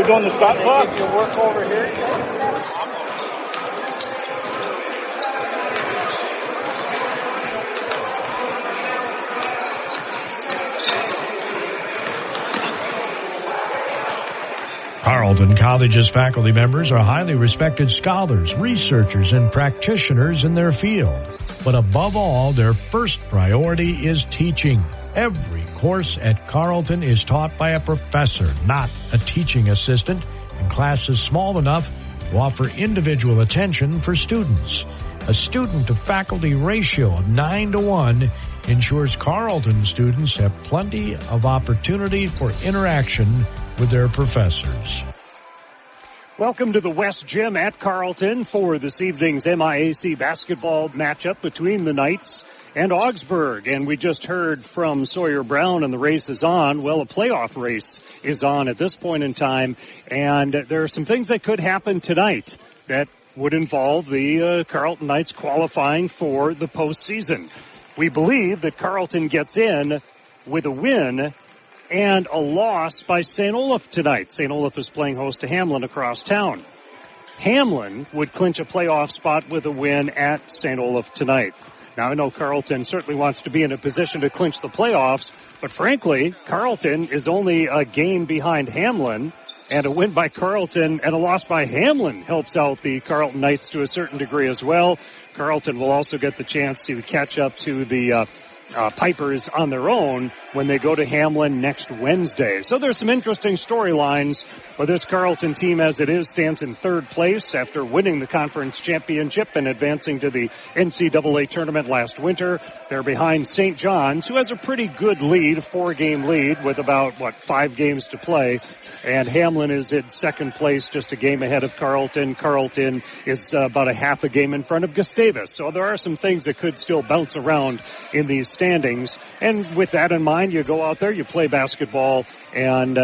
we doing the shot clock? You work over here. Carleton College's faculty members are highly respected scholars, researchers, and practitioners in their field. But above all, their first priority is teaching. Every course at Carleton is taught by a professor, not a teaching assistant, and classes small enough to offer individual attention for students. A student-to-faculty ratio of 9-to-1 ensures Carleton students have plenty of opportunity for interaction with their professors. Welcome to the West Gym at Carleton for this evening's MIAC basketball matchup between the Knights and Augsburg. And we just heard from Sawyer Brown, and the race is on. Well, a playoff race is on at this point in time, and there are some things that could happen tonight that would involve the Carleton Knights qualifying for the postseason. We believe that Carleton gets in with a win and a loss by St. Olaf tonight. St. Olaf is playing host to Hamlin across town. Hamlin would clinch a playoff spot with a win at St. Olaf tonight. Now, I know Carleton certainly wants to be in a position to clinch the playoffs, but frankly, Carleton is only a game behind Hamlin, and a win by Carleton and a loss by Hamlin helps out the Carleton Knights to a certain degree as well. Carleton will also get the chance to catch up to the Pipers on their own when they go to Hamlin next Wednesday. So there's some interesting storylines for this Carleton team as it is stands in third place after winning the conference championship and advancing to the NCAA tournament last winter. They're behind St. John's, who has a pretty good lead, 4-game lead with about, 5 games to play. And Hamlin is in second place, just a game ahead of Carleton. Carleton is about a half a game in front of Gustavus. So there are some things that could still bounce around in these standings. And with that in mind, you go out there, you play basketball, and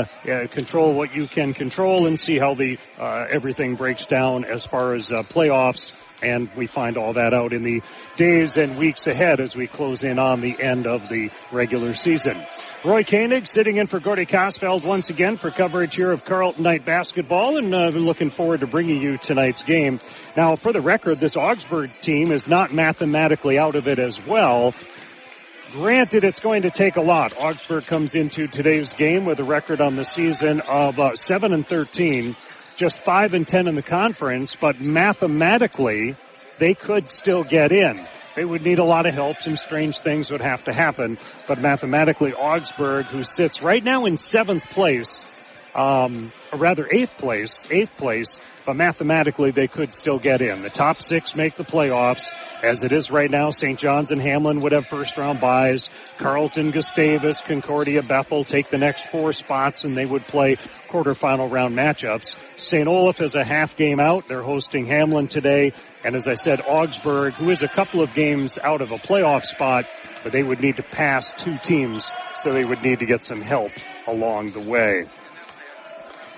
control what you can control and see how the everything breaks down as far as playoffs. And we find all that out in the days and weeks ahead as we close in on the end of the regular season. Roy Koenig sitting in for Gordy Kosfeld once again for coverage here of Carleton Knight basketball, and looking forward to bringing you tonight's game. Now, for the record, this Augsburg team is not mathematically out of it as well. Granted, it's going to take a lot. Augsburg comes into today's game with a record on the season of 7-13. Just 5-10 in the conference, but mathematically, they could still get in. They would need a lot of help. Some strange things would have to happen, but mathematically, Augsburg, who sits right now in 7th place, or rather 8th place, but mathematically they could still get in. The top 6 make the playoffs. As it is right now, St. John's and Hamlin would have first-round byes. Carleton, Gustavus, Concordia, Bethel take the next 4 spots, and they would play quarterfinal round matchups. St. Olaf is a half game out. They're hosting Hamlin today. And as I said, Augsburg, who is a couple of games out of a playoff spot, but they would need to pass 2 teams, so they would need to get some help along the way.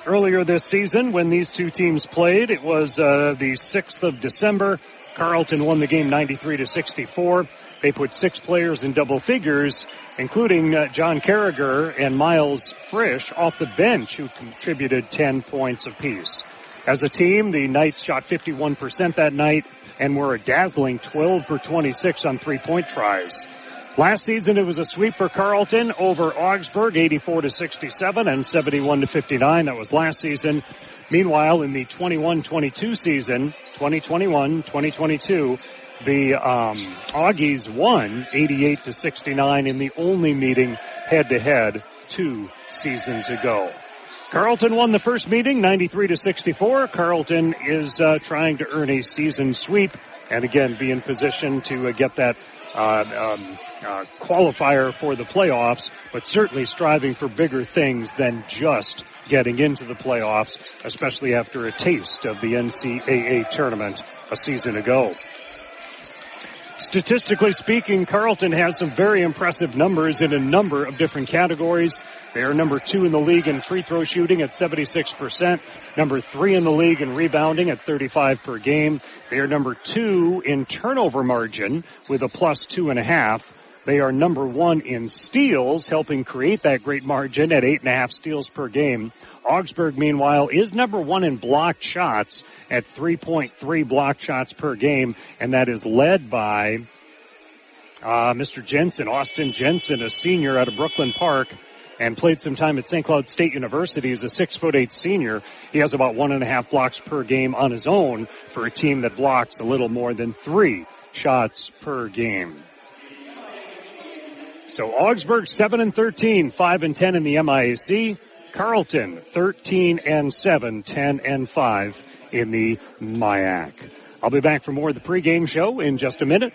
Earlier this season, when these 2 teams played, it was the 6th of December. Carleton won the game 93-64. They put 6 players in double figures, including John Carragher and Miles Frisch off the bench, who contributed 10 points apiece. As a team, the Knights shot 51% that night and were a dazzling 12 for 26 on 3-point tries. Last season, it was a sweep for Carleton over Augsburg, 84-67 and 71-59. That was last season. Meanwhile, in the 21-22 season, 2021-2022, the Augies won 88-69 in the only meeting head-to-head 2 seasons ago. Carleton won the first meeting 93-64. Carleton is trying to earn a season sweep and again be in position to get that qualifier for the playoffs, but certainly striving for bigger things than just getting into the playoffs, especially after a taste of the NCAA tournament a season ago. Statistically speaking, Carleton has some very impressive numbers in a number of different categories. They are number 2 in the league in free throw shooting at 76%, number 3 in the league in rebounding at 35 per game. They are number 2 in turnover margin with a plus 2.5. They are number 1 in steals, helping create that great margin at 8.5 steals per game. Augsburg, meanwhile, is number 1 in blocked shots at 3.3 blocked shots per game, and that is led by Mr. Jensen, Austin Jensen, a senior out of Brooklyn Park, and played some time at St. Cloud State University as a 6'8" senior. He has about 1.5 blocks per game on his own for a team that blocks a little more than 3 shots per game. So Augsburg 7-13, 5-10 in the MIAC. Carleton 13-7, 10-5 in the MIAC. I'll be back for more of the pregame show in just a minute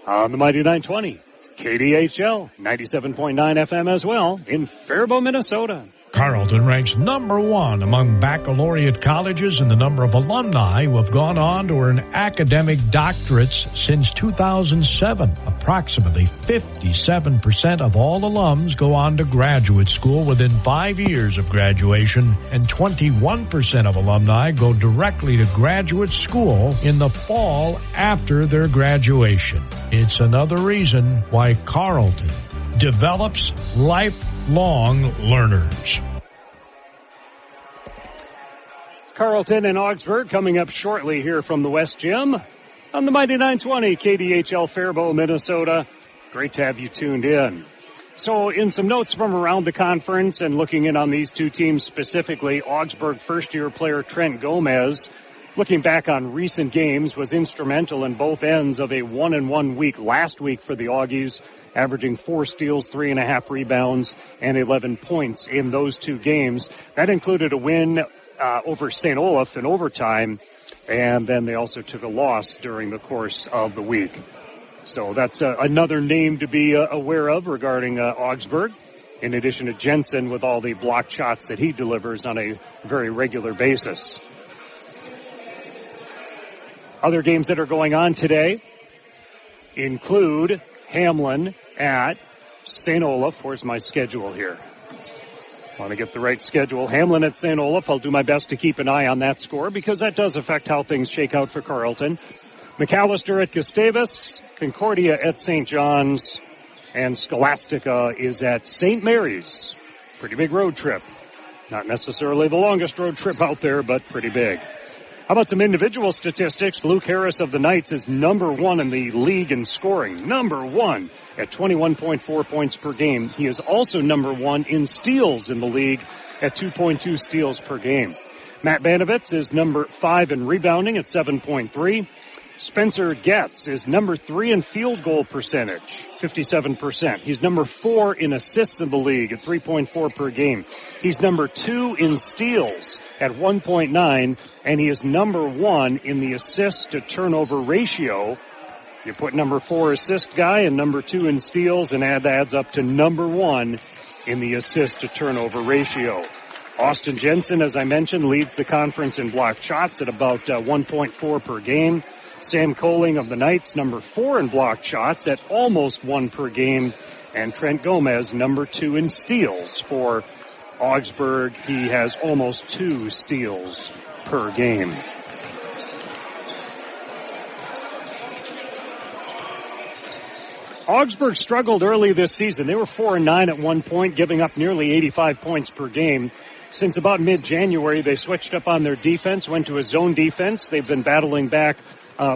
on the Mighty 920. KDHL 97.9 FM as well in Faribault, Minnesota. Carleton ranks number 1 among baccalaureate colleges in the number of alumni who have gone on to earn academic doctorates since 2007. Approximately 57% of all alums go on to graduate school within 5 years of graduation, and 21% of alumni go directly to graduate school in the fall after their graduation. It's another reason why Carleton develops lifelong learners. Carleton and Augsburg coming up shortly here from the West Gym on the Mighty 920 KDHL Faribault, Minnesota. Great to have you tuned in. So in some notes from around the conference and looking in on these two teams specifically, Augsburg first-year player Trent Gomez, looking back on recent games, was instrumental in both ends of a 1-1 week last week for the Augies, averaging 4 steals, 3.5 rebounds, and 11 points in those 2 games. That included a win over St. Olaf in overtime, and then they also took a loss during the course of the week. So that's another name to be aware of regarding Augsburg, in addition to Jensen with all the blocked shots that he delivers on a very regular basis. Other games that are going on today include Hamlin at St. Olaf. Where's my schedule here? Want to get the right schedule. Hamlin at St. Olaf. I'll do my best to keep an eye on that score because that does affect how things shake out for Carleton. McAllister at Gustavus, Concordia at St. John's, and Scholastica is at St. Mary's. Pretty big road trip. Not necessarily the longest road trip out there, but pretty big. How about some individual statistics? Luke Harris of the Knights is number 1 in the league in scoring. Number 1 at 21.4 points per game. He is also number 1 in steals in the league at 2.2 steals per game. Matt Banovitz is number 5 in rebounding at 7.3. Spencer Getz is number 3 in field goal percentage, 57%. He's number 4 in assists in the league at 3.4 per game. He's number 2 in steals at 1.9, and he is number 1 in the assist to turnover ratio. You put number 4 assist guy and number 2 in steals, and adds up to number 1 in the assist to turnover ratio. Austin Jensen, as I mentioned, leads the conference in blocked shots at about 1.4 per game. Sam Coling of the Knights, number 4 in blocked shots at almost 1 per game. And Trent Gomez, number 2 in steals for Augsburg. He has almost 2 steals per game. Augsburg struggled early this season. They were 4-9 at one point, giving up nearly 85 points per game. Since about mid-January, they switched up on their defense, went to a zone defense. They've been battling back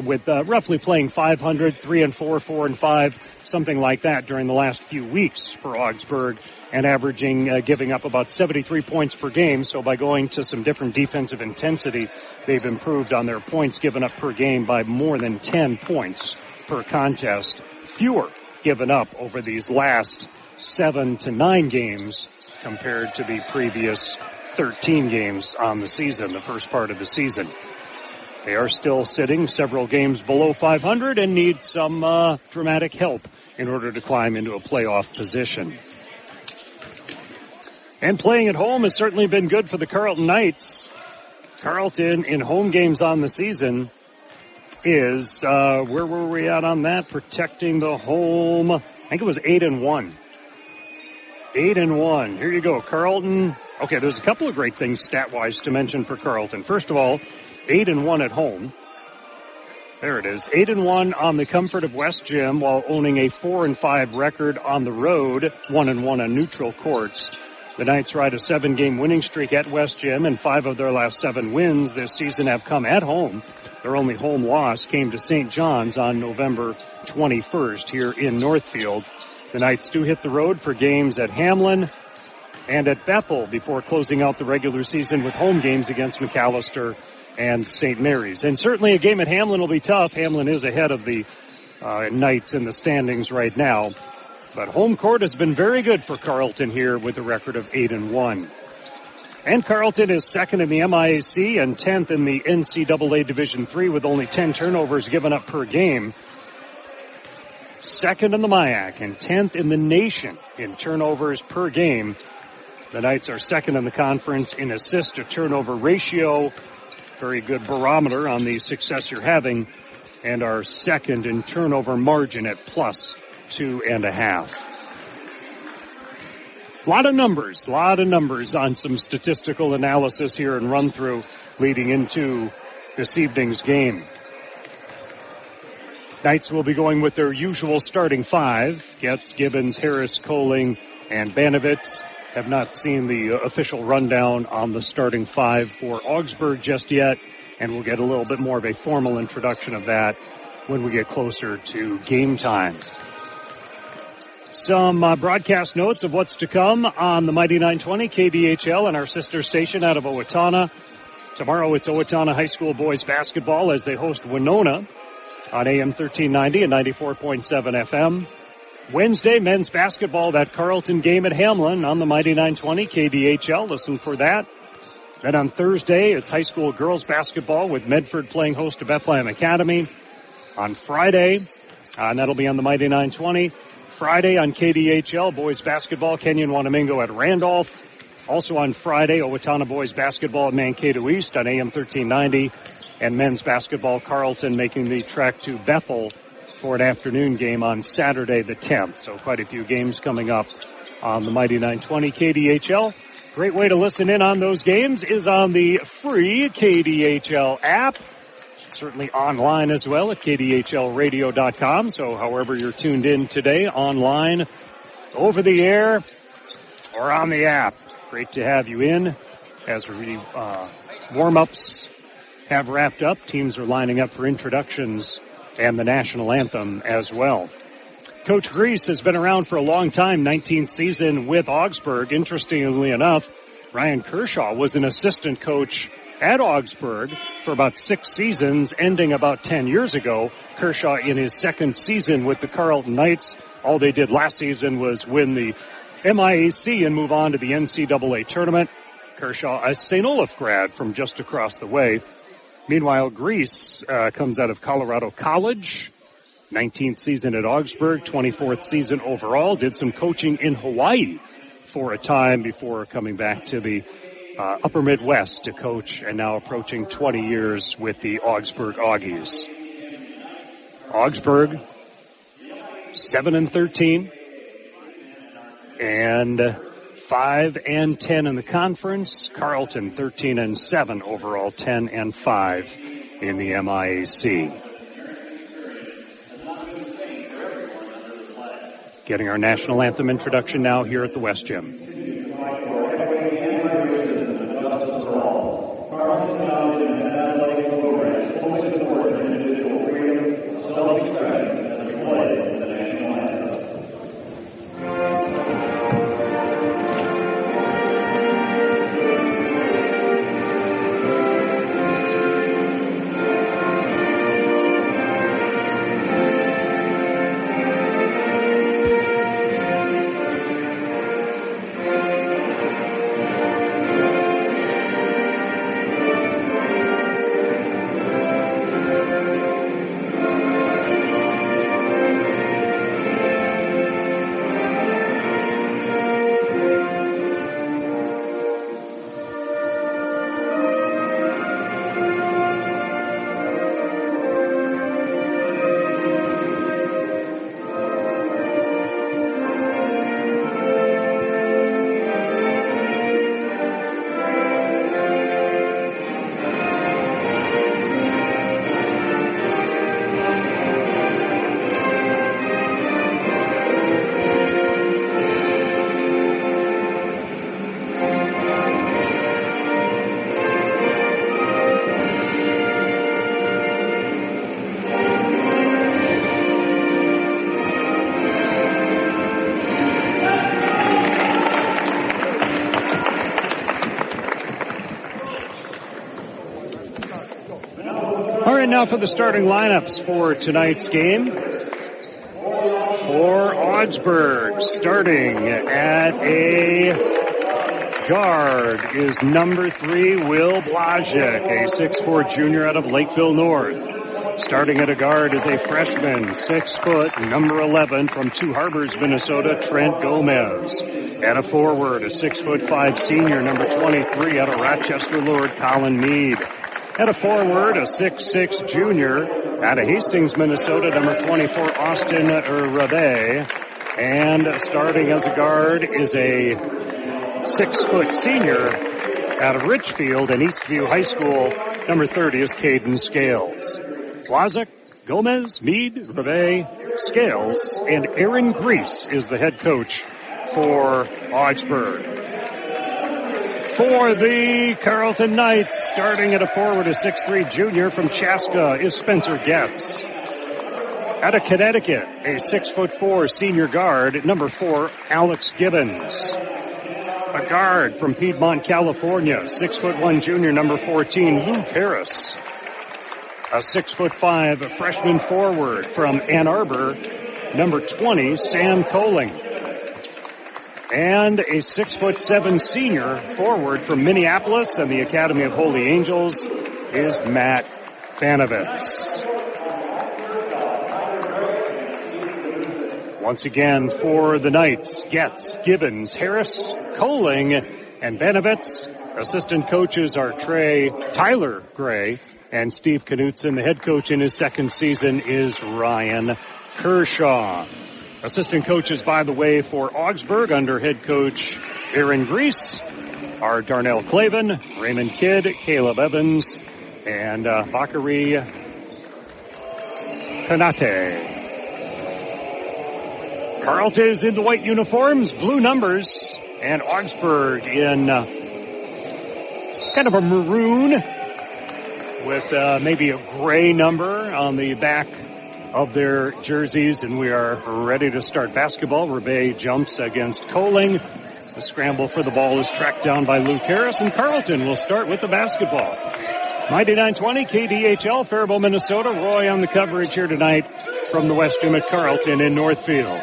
with roughly playing 500, 3-4, 4-5, something like that during the last few weeks for Augsburg, and averaging, giving up about 73 points per game. So by going to some different defensive intensity, they've improved on their points given up per game by more than 10 points per contest. Fewer given up over these last 7 to 9 games compared to the previous 13 games on the season, the first part of the season. They are still sitting several games below 500 and need some dramatic help in order to climb into a playoff position. And playing at home has certainly been good for the Carleton Knights. Carleton in home games on the season is, where were we at on that? Protecting the home. I think it was 8-1. 8-1. Here you go, Carleton. Okay, there's a couple of great things stat-wise to mention for Carleton. First of all, 8-1 at home. There it is. 8-1 on the comfort of West Gym while owning a 4-5 record on the road, 1-1 on neutral courts. The Knights ride a 7-game winning streak at West Gym, and 5 of their last 7 wins this season have come at home. Their only home loss came to St. John's on November 21st here in Northfield. The Knights do hit the road for games at Hamlin and at Bethel before closing out the regular season with home games against McAllister and St. Mary's. And certainly a game at Hamlin will be tough. Hamlin is ahead of the Knights in the standings right now. But home court has been very good for Carleton here with a record of 8-1. And Carleton is second in the MIAC and 10th in the NCAA Division III with only 10 turnovers given up per game. Second in the MIAC and 10th in the nation in turnovers per game. The Knights are second in the conference in assist to turnover ratio. Very good barometer on the success you're having, and are second in turnover margin at plus 2.5. A lot of numbers on some statistical analysis here and run through leading into this evening's game. Knights will be going with their usual starting 5. Getz, Gibbons, Harris, Kohling, and Banovitz. Have not seen the official rundown on the starting 5 for Augsburg just yet, and we'll get a little bit more of a formal introduction of that when we get closer to game time. Some broadcast notes of what's to come on the Mighty 920 KDHL and our sister station out of Owatonna. Tomorrow it's Owatonna High School boys basketball as they host Winona on AM 1390 and 94.7 FM. Wednesday, men's basketball, that Carleton game at Hamlin on the Mighty 920 KDHL. Listen for that. Then on Thursday, it's high school girls basketball with Medford playing host to Bethlehem Academy. On Friday, and that'll be on the Mighty 920. Friday on KDHL, boys basketball, Kenyon Wanamingo at Randolph. Also on Friday, Owatonna boys basketball at Mankato East on AM 1390. And men's basketball, Carleton making the trek to Bethel for an afternoon game on Saturday the 10th. So quite a few games coming up on the Mighty 920 KDHL. Great way to listen in on those games is on the free KDHL app. Certainly online as well at KDHLradio.com. So however you're tuned in today, online, over the air, or on the app. Great to have you in as warm-ups have wrapped up. Teams are lining up for introductions and the national anthem as well. Coach Grease has been around for a long time, 19th season with Augsburg. Interestingly enough, Ryan Kershaw was an assistant coach at Augsburg for about 6 seasons, ending about 10 years ago. Kershaw in his second season with the Carleton Knights. All they did last season was win the MIAC and move on to the NCAA tournament. Kershaw, a St. Olaf grad from just across the way. Meanwhile, Grease comes out of Colorado College, 19th season at Augsburg, 24th season overall, did some coaching in Hawaii for a time before coming back to the upper Midwest to coach, and now approaching 20 years with the Augsburg Augies. Augsburg, 7-13, and 5-10 in the conference. Carleton 13-7 overall, 10-5 in the MIAC. Getting our national anthem introduction now here at the West Gym. now for the starting lineups for tonight's game. For Augsburg, starting at a guard is number 3, Will Blazek, a 6'4" junior out of Lakeville North. Starting at a guard is a freshman, 6 foot, number 11 from Two Harbors, Minnesota, Trent Gomez. At a forward, a 6'5" senior, number 23 out of Rochester, Lord, Colin Mead. At a forward, a 6'6" junior out of Hastings, Minnesota, number 24, Austin Rabe. And starting as a guard is a 6 foot senior out of Richfield and Eastview High School, number 30 is Caden Scales. Blazek, Gomez, Mead, Rabe, Scales, and Aaron Grease is the head coach for Augsburg. For the Carleton Knights, starting at a forward, a 6'3" junior from Chaska is Spencer Getz. Out of Connecticut, a 6'4" senior guard, number 4, Alex Gibbons. A guard from Piedmont, California, 6'1" junior, number 14, Luke Harris. A 6'5" freshman forward from Ann Arbor, number 20, Sam Coling. And a 6'7" senior forward from Minneapolis and the Academy of Holy Angels is Matt Banovitz. Once again for the Knights, Getz, Gibbons, Harris, Coling, and Banovitz. Assistant coaches are Tyler Gray and Steve Knutson. The head coach in his second season is Ryan Kershaw. Assistant coaches, by the way, for Augsburg under head coach Aaron Grease are Darnell Clavin, Raymond Kidd, Caleb Evans, and Bakary Kanate. Carleton is in the white uniforms, blue numbers, and Augsburg in kind of a maroon with maybe a gray number on the back of their jerseys, and we are ready to start basketball. Rabe jumps against Coling. The scramble for the ball is tracked down by Luke Harris, and Carleton will start with the basketball. 99-20, KDHL, Faribault, Minnesota. Roy on the coverage here tonight from the West Gym at Carleton in Northfield.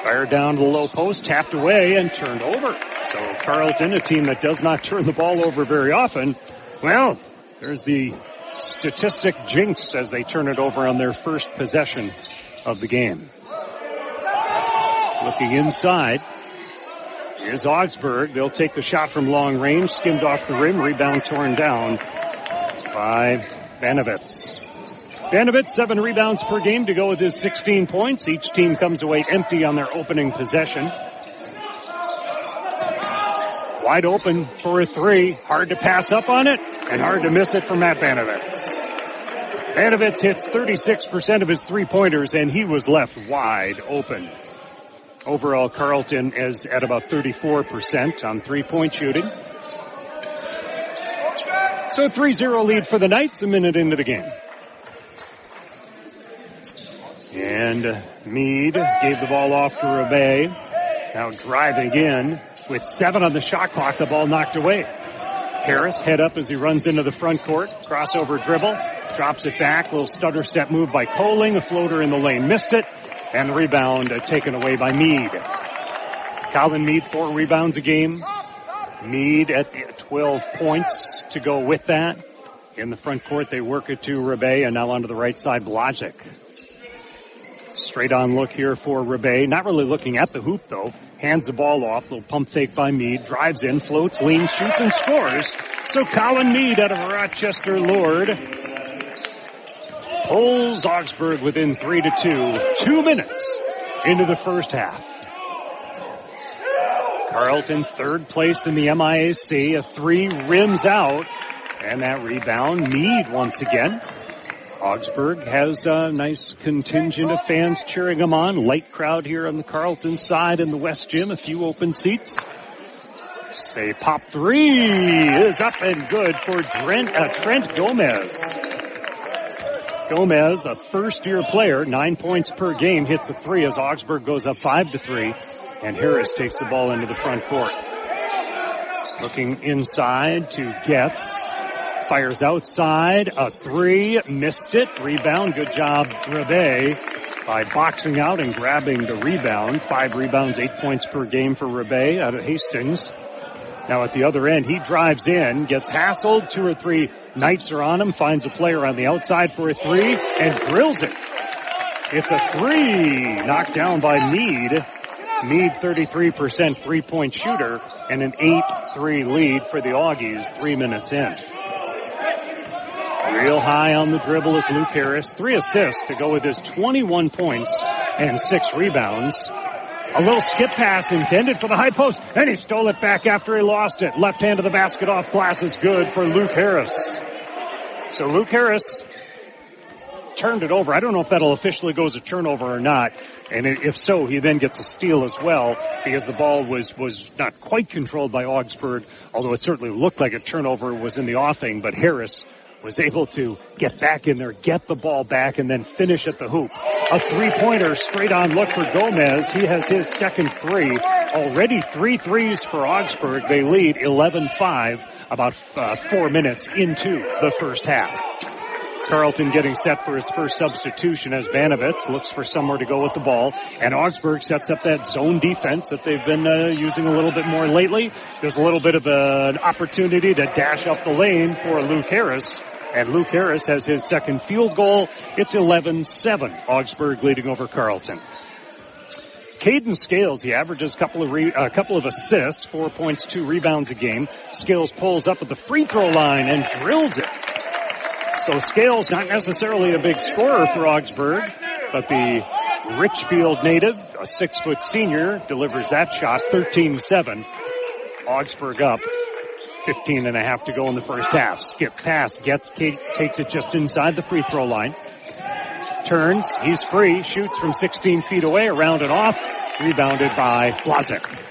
Fired down to the low post, tapped away, and turned over. So Carleton, a team that does not turn the ball over very often, well, there's the statistic jinx as they turn it over on their first possession of the game. Looking inside is Augsburg. They'll take the shot from long range, skimmed off the rim, rebound torn down by Banovitz. Banovitz, 7 rebounds per game to go with his 16 points. Each team comes away empty on their opening possession. Wide open for a 3. Hard to pass up on it, and hard to miss it for Matt Banovitz. Banovitz hits 36% of his three-pointers, and he was left wide open. Overall, Carleton is at about 34% on three-point shooting. So 3-0 lead for the Knights a minute into the game. And Mead gave the ball off to Rabe. Now driving in with 7 on the shot clock. The ball knocked away. Harris head up as he runs into the front court. Crossover dribble. Drops it back. Little stutter step move by Coling. A floater in the lane. Missed it. And rebound taken away by Mead. Colin Mead, 4 rebounds a game. Mead at 12 points to go with that. In the front court, they work it to Rabe, and now onto the right side, Blazek. Straight on look here for Rabe. Not really looking at the hoop, though. Hands the ball off. Little pump fake by Mead. Drives in, floats, leans, shoots, and scores. So Colin Mead out of Rochester Lord pulls Augsburg within 3-2. 2 minutes into the first half. Carleton, 3rd place in the MIAC. A 3 rims out. And that rebound, Mead once again. Augsburg has a nice contingent of fans cheering them on. Light crowd here on the Carleton side in the West Gym. A few open seats. A pop 3 is up and good for Trent Gomez. Gomez, a first-year player, 9 points per game, hits a 3 as Augsburg goes up 5-3. And Harris takes the ball into the front court. Looking inside to Getz. Fires outside, a three, missed it, rebound, good job, Rebbe, by boxing out and grabbing the rebound. 5 rebounds, 8 points per game for Rebbe out of Hastings. Now at the other end, he drives in, gets hassled, 2 or 3 Knights are on him, finds a player on the outside for a three, and drills it. It's a three, knocked down by Meade. Meade, 33% three-point shooter, and an 8-3 lead for the Augies 3 minutes in. Real high on the dribble is Luke Harris. 3 assists to go with his 21 points and 6 rebounds. A little skip pass intended for the high post, and he stole it back after he lost it. Left hand of the basket off glass is good for Luke Harris. So Luke Harris turned it over. I don't know if that'll officially go as a turnover or not. And if so, he then gets a steal as well, because the ball was not quite controlled by Augsburg, although it certainly looked like a turnover was in the offing, but Harris was able to get back in there, get the ball back, and then finish at the hoop. A three-pointer straight on look for Gomez. He has his second three. Already 3 threes for Augsburg. They lead 11-5 about 4 minutes into the first half. Carleton getting set for his first substitution as Banovitz looks for somewhere to go with the ball. And Augsburg sets up that zone defense that they've been using a little bit more lately. There's a little bit of an opportunity to dash up the lane for Luke Harris. And Luke Harris has his second field goal. It's 11-7. Augsburg leading over Carleton. Caden Scales, he averages a couple of assists, 4 points, 2 rebounds a game. Scales pulls up at the free throw line and drills it. So Scales, not necessarily a big scorer for Augsburg, but the Richfield native, a 6-foot senior, delivers that shot, 13-7. Augsburg up, 15 and a half to go in the first half. Skip pass, takes it just inside the free throw line. Turns, he's free, shoots from 16 feet away, around and off, rebounded by Blazek.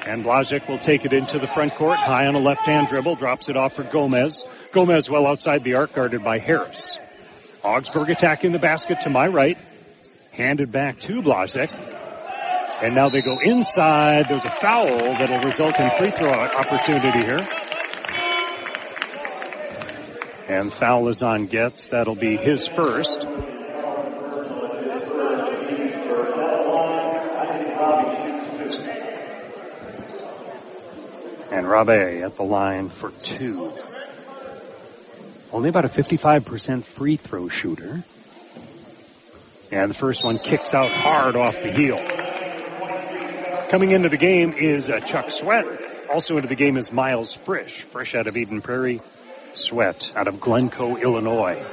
And Blazek will take it into the front court, high on a left-hand dribble, drops it off for Gomez. Gomez well outside the arc, guarded by Harris. Augsburg attacking the basket to my right. Handed back to Blazek. And now they go inside. There's a foul that'll result in free throw opportunity here. And foul is on Getz. That'll be his first. And Rabe at the line for 2. Only about a 55% free throw shooter. And the first one kicks out hard off the heel. Coming into the game is Chuck Sweat. Also into the game is Miles Frisch. Frisch out of Eden Prairie. Sweat out of Glencoe, Illinois.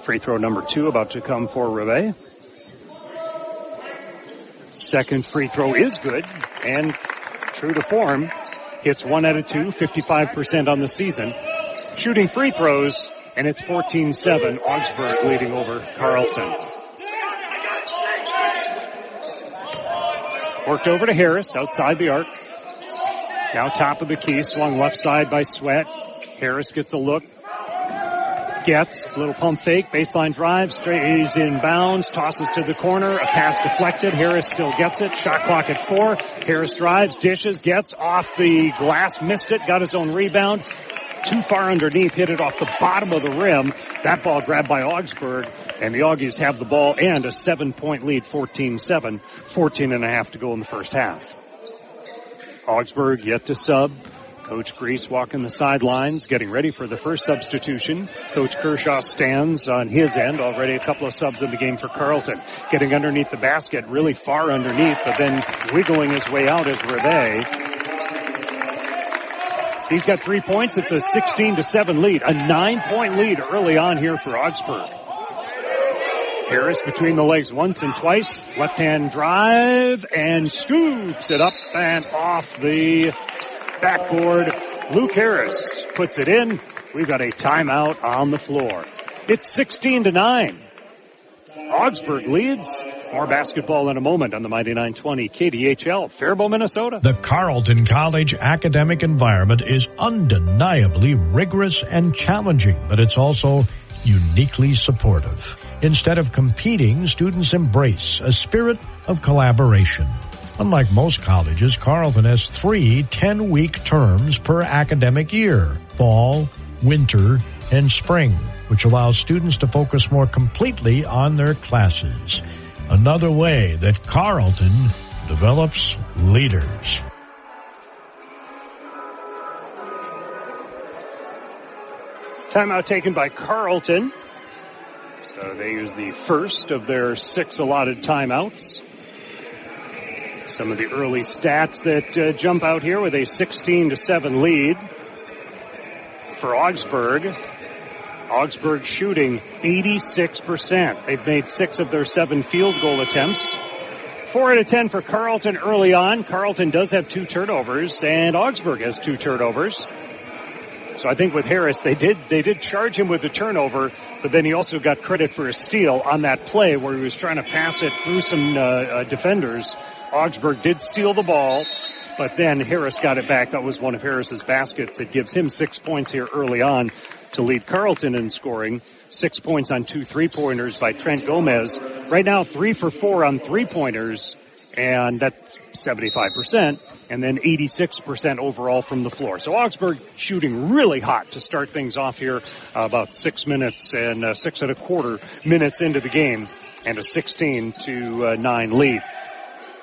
Free throw number 2 about to come for Rabe. Second free throw is good. And true to form, hits 1 out of 2, 55% on the season. Shooting free throws, and it's 14-7, Augsburg leading over Carleton. Worked over to Harris, outside the arc. Now top of the key, swung left side by Sweat. Harris gets a look. Gets, little pump fake, baseline drive, stays in bounds, tosses to the corner, a pass deflected. Harris still gets it, shot clock at 4. Harris drives, dishes, gets off the glass, missed it, got his own rebound. Too far underneath, hit it off the bottom of the rim. That ball grabbed by Augsburg, and the Augies have the ball and a 7-point lead, 14-7, 14 and a half to go in the first half. Augsburg yet to sub. Coach Grease walking the sidelines, getting ready for the first substitution. Coach Kershaw stands on his end, already a couple of subs in the game for Carleton. Getting underneath the basket, really far underneath, but then wiggling his way out is Reve. He's got 3 points. It's a 16-7 lead, a 9-point lead early on here for Augsburg. Harris between the legs once and twice. Left-hand drive and scoops it up and off the backboard. Luke Harris puts it in. We've got a timeout on the floor. It's 16-9. Augsburg leads. More basketball in a moment on the Mighty 920 KDHL, Faribault, Minnesota. The Carleton College academic environment is undeniably rigorous and challenging, but it's also uniquely supportive. Instead of competing, students embrace a spirit of collaboration. Unlike most colleges, Carleton has 3 10-week terms per academic year: fall, winter, and spring, which allows students to focus more completely on their classes. Another way that Carleton develops leaders. Timeout taken by Carleton. So they use the first of their 6 allotted timeouts. Some of the early stats that jump out here with a 16-7 lead for Augsburg. Augsburg shooting 86%. They've made 6 of their 7 field goal attempts. 4 out of 10 for Carleton early on. Carleton does have 2 turnovers, and Augsburg has 2 turnovers. So I think with Harris, they did charge him with the turnover, but then he also got credit for a steal on that play where he was trying to pass it through some defenders. Augsburg did steal the ball, but then Harris got it back. That was one of Harris's baskets. It gives him 6 points here early on to lead Carleton in scoring. 6 points on 2 3-pointers by Trent Gomez. Right now, 3 for 4 on 3-pointers, and that's 75%, and then 86% overall from the floor. So Augsburg shooting really hot to start things off here, about 6 minutes and 6.25 minutes into the game, and a 16-9 lead.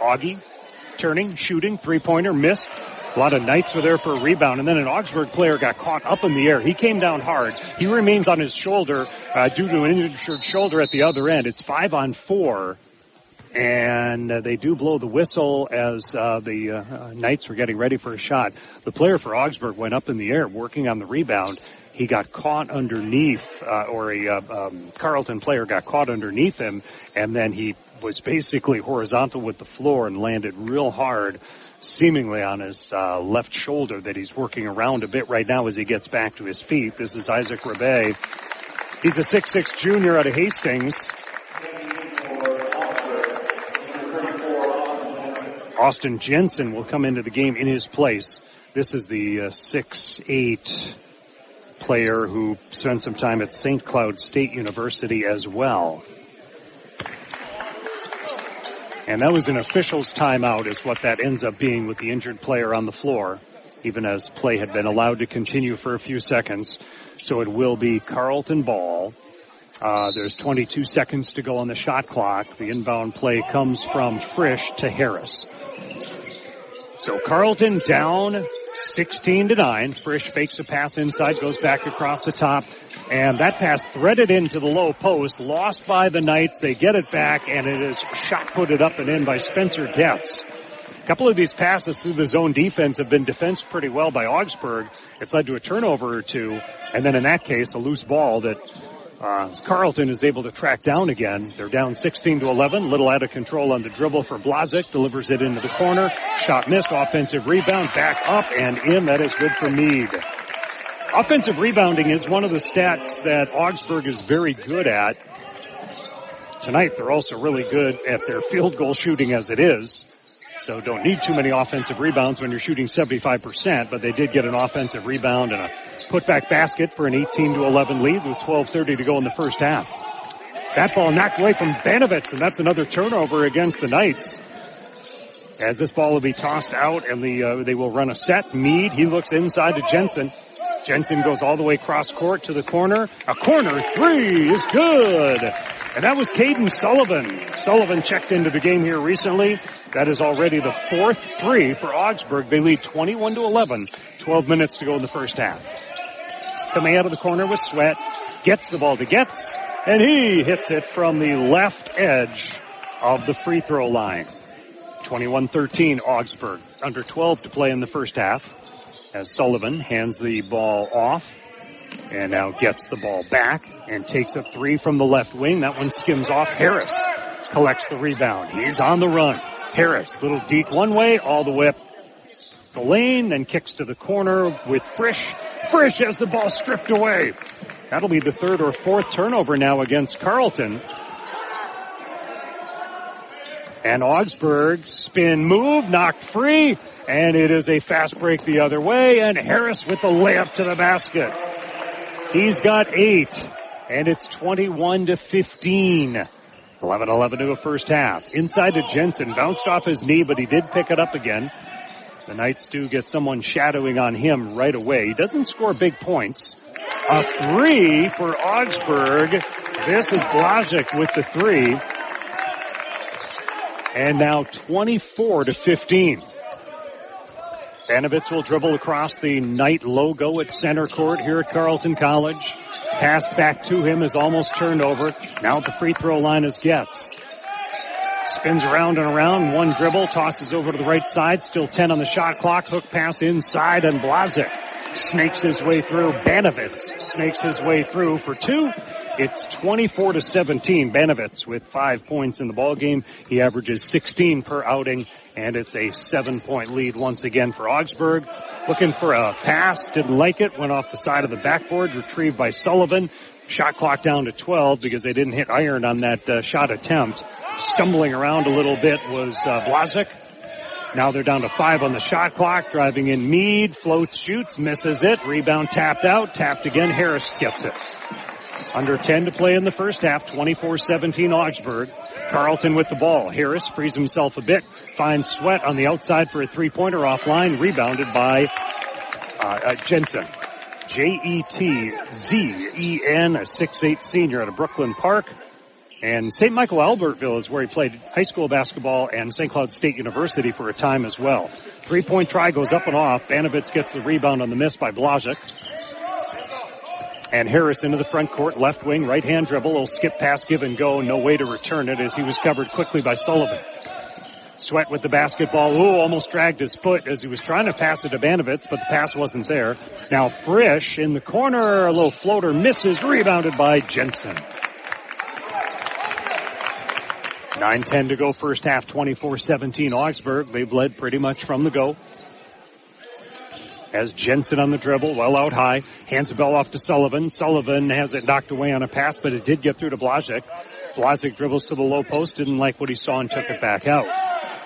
Augie turning, shooting, 3-pointer, missed. A lot of Knights were there for a rebound, and then an Augsburg player got caught up in the air. He came down hard. He remains on his shoulder due to an injured shoulder at the other end. It's 5-on-4, and they do blow the whistle as the Knights were getting ready for a shot. The player for Augsburg went up in the air working on the rebound. He got caught underneath, or a Carleton player got caught underneath him, and then he was basically horizontal with the floor and landed real hard, seemingly on his left shoulder that he's working around a bit right now as he gets back to his feet. This is Isaac Rebay. He's a 6'6" junior out of Hastings. Austin Jensen will come into the game in his place. This is the 6'8" player who spent some time at St. Cloud State University as well. And that was an official's timeout is what that ends up being with the injured player on the floor, even as play had been allowed to continue for a few seconds. So it will be Carleton ball. There's 22 seconds to go on the shot clock. The inbound play comes from Frisch to Harris. So Carleton down 16-9. Frisch fakes a pass inside, goes back across the top, and that pass threaded into the low post, lost by the Knights. They get it back, and it is shot-putted up and in by Spencer Getz. A couple of these passes through the zone defense have been defensed pretty well by Augsburg. It's led to a turnover or two, and then in that case, a loose ball that Carleton is able to track down again. They're down 16-11. Little out of control on the dribble for Blazic. Delivers it into the corner. Shot missed. Offensive rebound. Back up and in. That is good for Meade. Offensive rebounding is one of the stats that Augsburg is very good at. Tonight, they're also really good at their field goal shooting as it is. So don't need too many offensive rebounds when you're shooting 75%, but they did get an offensive rebound and a putback basket for an 18-11 lead with 12:30 to go in the first half. That ball knocked away from Banovitz, and that's another turnover against the Knights. As this ball will be tossed out, and they will run a set. Meade, he looks inside to Jensen. Jensen goes all the way cross court to the corner. A corner three is good. And that was Caden Sullivan. Sullivan checked into the game here recently. That is already the 4th three for Augsburg. They lead 21-11. 12 minutes to go in the first half. Coming out of the corner with Sweat. Gets the ball to Getz. And he hits it from the left edge of the free throw line. 21-13 Augsburg. Under 12 to play in the first half. As Sullivan hands the ball off. And now gets the ball back and takes a three from the left wing. That one skims off. Harris collects the rebound. He's on the run. Harris, little deep one way, all the way up the lane, then kicks to the corner with Frisch. Frisch has the ball stripped away. That'll be the 3rd or 4th turnover now against Carleton. And Augsburg, spin move, knocked free, and it is a fast break the other way, and Harris with the layup to the basket. He's got 8, and it's 21-15. 11-11 to a first half. Inside to Jensen. Bounced off his knee, but he did pick it up again. The Knights do get someone shadowing on him right away. He doesn't score big points. A 3 for Augsburg. This is Blazek with the 3. And now 24-15. Banovitz will dribble across the Knight logo at center court here at Carleton College. Pass back to him is almost turned over. Now at the free throw line is Getz. Spins around and around. One dribble, tosses over to the right side. Still 10 on the shot clock. Hook pass inside, and Blazek snakes his way through. Banovitz snakes his way through for 2. It's 24-17. Banovitz with 5 points in the ball game. He averages 16 per outing, and it's a 7-point lead once again for Augsburg. Looking for a pass, didn't like it, went off the side of the backboard, retrieved by Sullivan. Shot clock down to 12 because they didn't hit iron on that shot attempt. Stumbling around a little bit was Blazek. Now they're down to 5 on the shot clock. Driving in Mead, floats, shoots, misses it. Rebound tapped out, tapped again. Harris gets it. Under 10 to play in the first half, 24-17 Augsburg. Carleton with the ball. Harris frees himself a bit, finds Sweat on the outside for a three-pointer offline, rebounded by Jensen. Jetzen, a 6'8 senior out of Brooklyn Park. And St. Michael Albertville is where he played high school basketball, and St. Cloud State University for a time as well. Three-point try goes up and off. Banovitz gets the rebound on the miss by Blazek. And Harris into the front court, left wing, right-hand dribble, little skip pass, give and go, no way to return it as he was covered quickly by Sullivan. Sweat with the basketball. Ooh, almost dragged his foot as he was trying to pass it to Banovitz, but the pass wasn't there. Now Frisch in the corner, a little floater misses, rebounded by Jensen. 9:10 to go first half, 24-17 Augsburg. They've led pretty much from the go. As Jensen on the dribble, well out high, hands the ball off to Sullivan. Sullivan has it knocked away on a pass, but it did get through to Blazek. Blazek dribbles to the low post, didn't like what he saw and took it back out.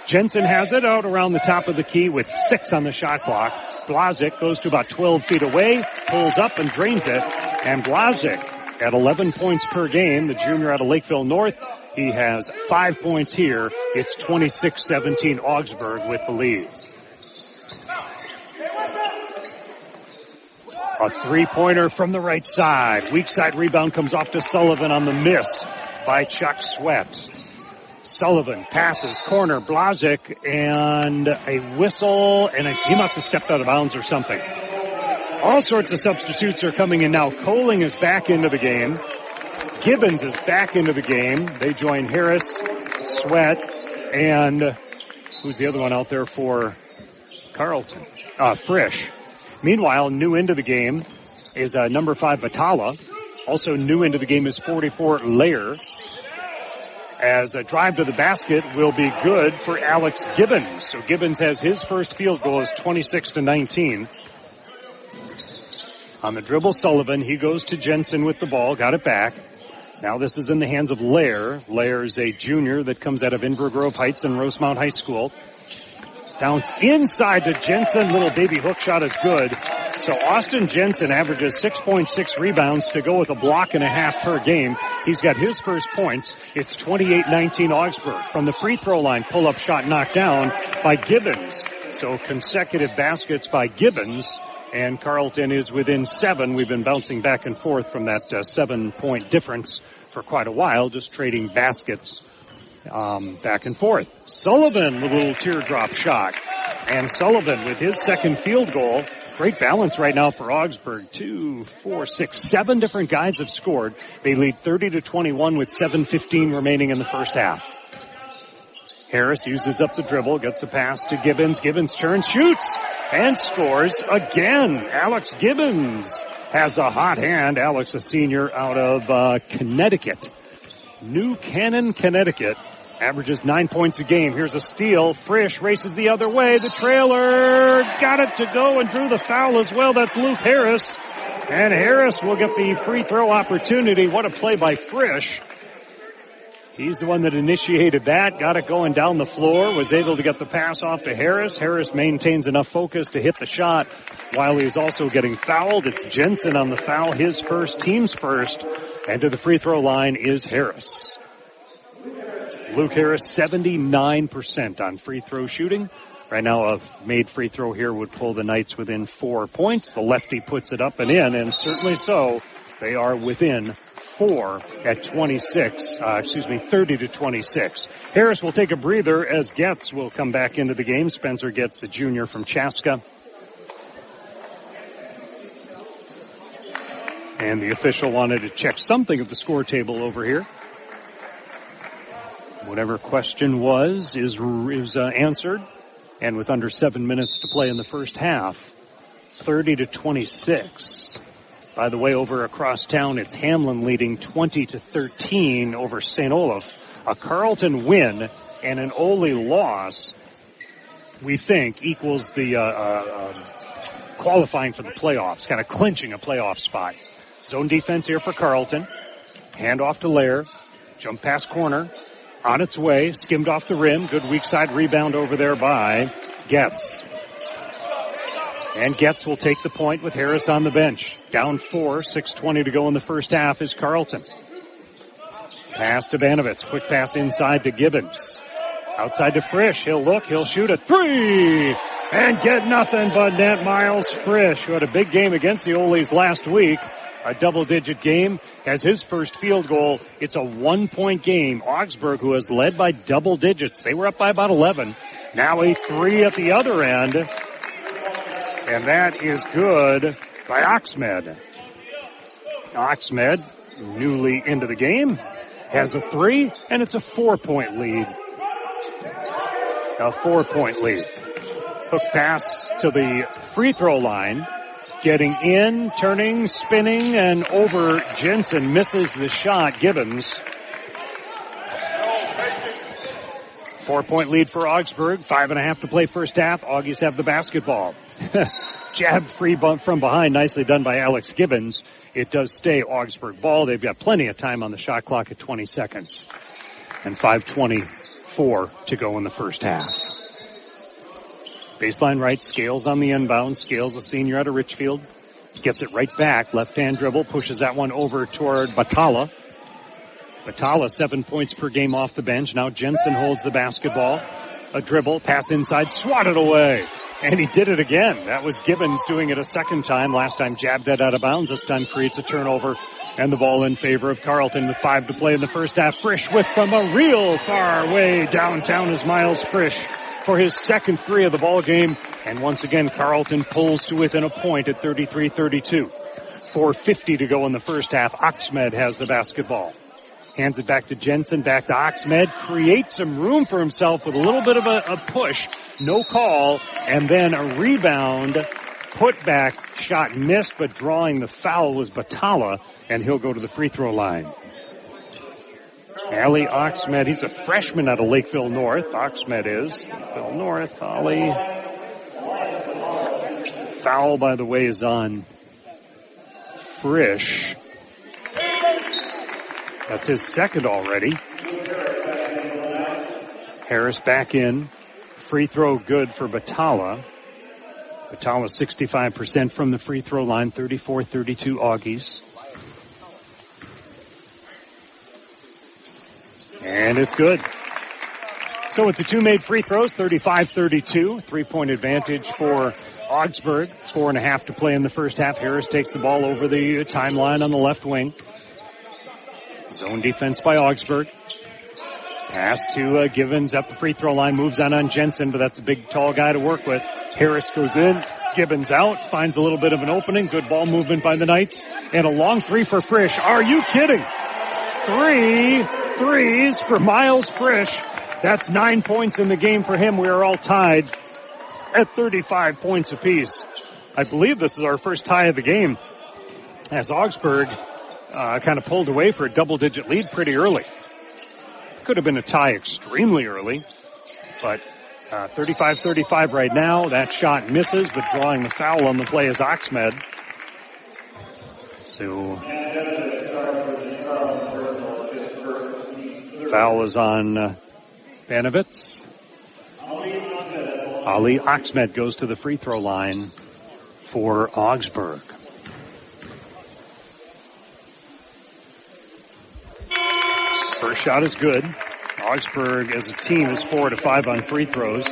Jensen has it out around the top of the key with 6 on the shot clock. Blazek goes to about 12 feet away, pulls up and drains it. And Blazek at 11 points per game, the junior out of Lakeville North. He has 5 points here. It's 26-17 Augsburg with the lead. A three-pointer from the right side. Weak side rebound comes off to Sullivan on the miss by Chuck Sweat. Sullivan passes, corner, Blazek, and a whistle, and he must have stepped out of bounds or something. All sorts of substitutes are coming in now. Coling is back into the game. Gibbons is back into the game. They join Harris, Sweat, and who's the other one out there for Carleton? Frisch. Meanwhile, new into the game is number 5, Batala. Also new into the game is 44, Lair. As a drive to the basket will be good for Alex Gibbons. So Gibbons has his first field goal, is 26-19. On the dribble, Sullivan, he goes to Jensen with the ball, got it back. Now this is in the hands of Lair. Lair is a junior that comes out of Inver Grove Heights and Rosemount High School. Bounce inside to Jensen. Little baby hook shot is good. So Austin Jensen averages 6.6 rebounds to go with a block and a half per game. He's got his first points. It's 28-19 Augsburg. From the free throw line, pull-up shot knocked down by Gibbons. So consecutive baskets by Gibbons. And Carleton is within 7. We've been bouncing back and forth from that 7-point difference for quite a while, just trading baskets back and forth. Sullivan with a little teardrop shot. And Sullivan with his second field goal. Great balance right now for Augsburg. 2, 4, 6, 7 different guys have scored. They lead 30-21 with 7:15 remaining in the first half. Harris uses up the dribble, gets a pass to Gibbons. Gibbons turns, shoots, and scores again. Alex Gibbons has the hot hand. Alex, a senior out of Connecticut. New Canaan, Connecticut. Averages 9 points a game. Here's a steal. Frisch races the other way. The trailer got it to go and drew the foul as well. That's Luke Harris. And Harris will get the free throw opportunity. What a play by Frisch. He's the one that initiated that. Got it going down the floor. Was able to get the pass off to Harris. Harris maintains enough focus to hit the shot while he's also getting fouled. It's Jensen on the foul. His first, team's first. And to the free throw line is Harris. Luke Harris, 79% on free throw shooting. Right now, a made free throw here would pull the Knights within 4 points. The lefty puts it up and in, and certainly so. They are within 4 at 30-26. Harris will take a breather as Getz will come back into the game. Spencer Getz, the junior from Chaska. And the official wanted to check something of the score table over here. Whatever question was is answered. And with under 7 minutes to play in the first half, 30-26. By the way, over across town, it's Hamlin leading 20-13 over St. Olaf. A Carleton win and an Ole loss, we think, equals the qualifying for the playoffs, kind of clinching a playoff spot. Zone defense here for Carleton. Hand off to Lair. Jump pass corner. On its way, skimmed off the rim. Good weak side rebound over there by Getz. And Getz will take the point with Harris on the bench. Down 4, 6:20 to go in the first half is Carleton. Pass to Banovitz. Quick pass inside to Gibbons. Outside to Frisch. He'll look. He'll shoot a 3. And get nothing but net. Miles Frisch, who had a big game against the Ole's last week. A double-digit game, has his first field goal. It's a 1-point game. Augsburg, who has led by double digits. They were up by about 11. Now a 3 at the other end. And that is good by Oxmed. Oxmed, newly into the game, has a 3, and it's a 4-point lead. A 4-point lead. Hook pass to the free throw line. Getting in, turning, spinning, and over Jensen. Misses the shot. Gibbons. 4-point lead for Augsburg. 5.5 to play first half. Augies have the basketball. Jab free bump from behind. Nicely done by Alex Gibbons. It does stay Augsburg ball. They've got plenty of time on the shot clock at 20 seconds. And 5:24 to go in the first half. Baseline right, Scales on the inbound. Scales, a senior out of Richfield. Gets it right back. Left hand dribble, pushes that one over toward Batala. Batala, 7 points per game off the bench. Now Jensen holds the basketball. A dribble, pass inside, swatted away. And he did it again. That was Gibbons doing it a second time. Last time jabbed it out of bounds. This time creates a turnover. And the ball in favor of Carleton with 5 to play in the first half. Frisch with from a real far way downtown is Miles Frisch for his second 3 of the ball game. And once again, Carleton pulls to within a point at 33-32. 4:50 to go in the first half. Oxmed has the basketball. Hands it back to Jensen, back to Oxmed. Creates some room for himself with a little bit of a push. No call. And then a rebound. Put back. Shot missed, but drawing the foul was Batala. And he'll go to the free throw line. Ali Oxmed, he's a freshman out of Lakeville North. Oxmed is. Lakeville North, Ali. Foul, by the way, is on Frisch. That's his second already. Harris back in. Free throw good for Batala. Batala 65% from the free throw line, 34-32 Augies. And it's good. So with the 2 made free throws, 35-32, 3-point advantage for Augsburg. 4.5 to play in the first half. Harris takes the ball over the timeline on the left wing. Zone defense by Augsburg. Pass to Gibbons at the free throw line. Moves on Jensen, but that's a big, tall guy to work with. Harris goes in. Gibbons out. Finds a little bit of an opening. Good ball movement by the Knights. And a long 3 for Frisch. Are you kidding? 3 threes for Miles Frisch. That's 9 points in the game for him. We are all tied at 35 points apiece. I believe this is our first tie of the game as Augsburg kind of pulled away for a double-digit lead pretty early. Could have been a tie extremely early, but 35-35 right now. That shot misses, but drawing the foul on the play is Oxmed. So foul is on Banovitz. Ali Oxmed goes to the free throw line for Augsburg. First shot is good. Augsburg as a team is 4 to 5 on free throws.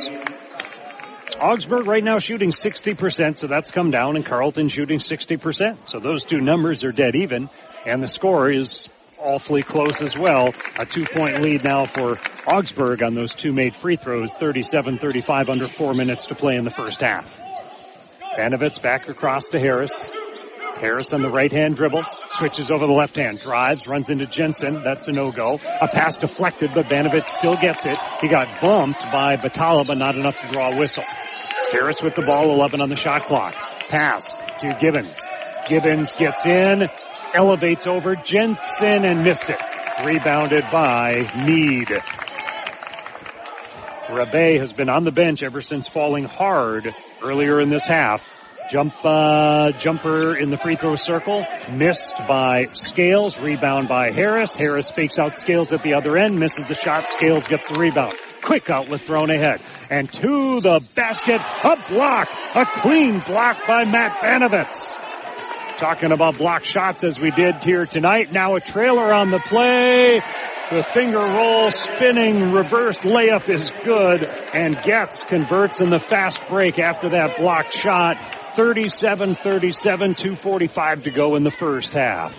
Augsburg right now shooting 60%, so that's come down, and Carleton shooting 60%. So those two numbers are dead even, and the score is awfully close as well. A 2-point lead now for Augsburg on those two made free throws, 37-35, under 4 minutes to play in the first half. Banovitz back across to Harris. Harris on the right-hand dribble, switches over the left-hand, drives, runs into Jensen. That's a no-go. A pass deflected, but Banovitz still gets it. He got bumped by Batala, but not enough to draw a whistle. Harris with the ball, 11 on the shot clock. Pass to Gibbons. Gibbons gets in, elevates over Jensen, and missed it. Rebounded by Meade. Rebay has been on the bench ever since falling hard earlier in this half. Jumper in the free throw circle, missed by Scales, rebound by Harris. Harris fakes out Scales at the other end, misses the shot, Scales gets the rebound. Quick outlet thrown ahead. And to the basket, a block, a clean block by Matt Banovitz. Talking about block shots as we did here tonight. Now a trailer on the play. The finger roll, spinning, reverse layup is good. And Getz converts in the fast break after that blocked shot. 37-37, 2:45 to go in the first half.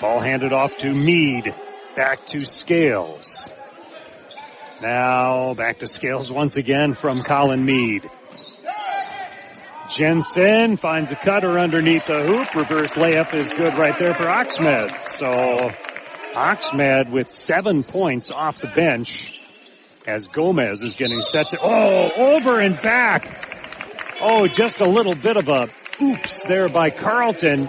Ball handed off to Meade. Back to Scales. Now back to Scales once again from Colin Meade. Jensen finds a cutter underneath the hoop. Reverse layup is good right there for Oxmed. So Oxmed with 7 points off the bench as Gomez is getting set to, over and back. Just a little bit of a oops there by Carleton.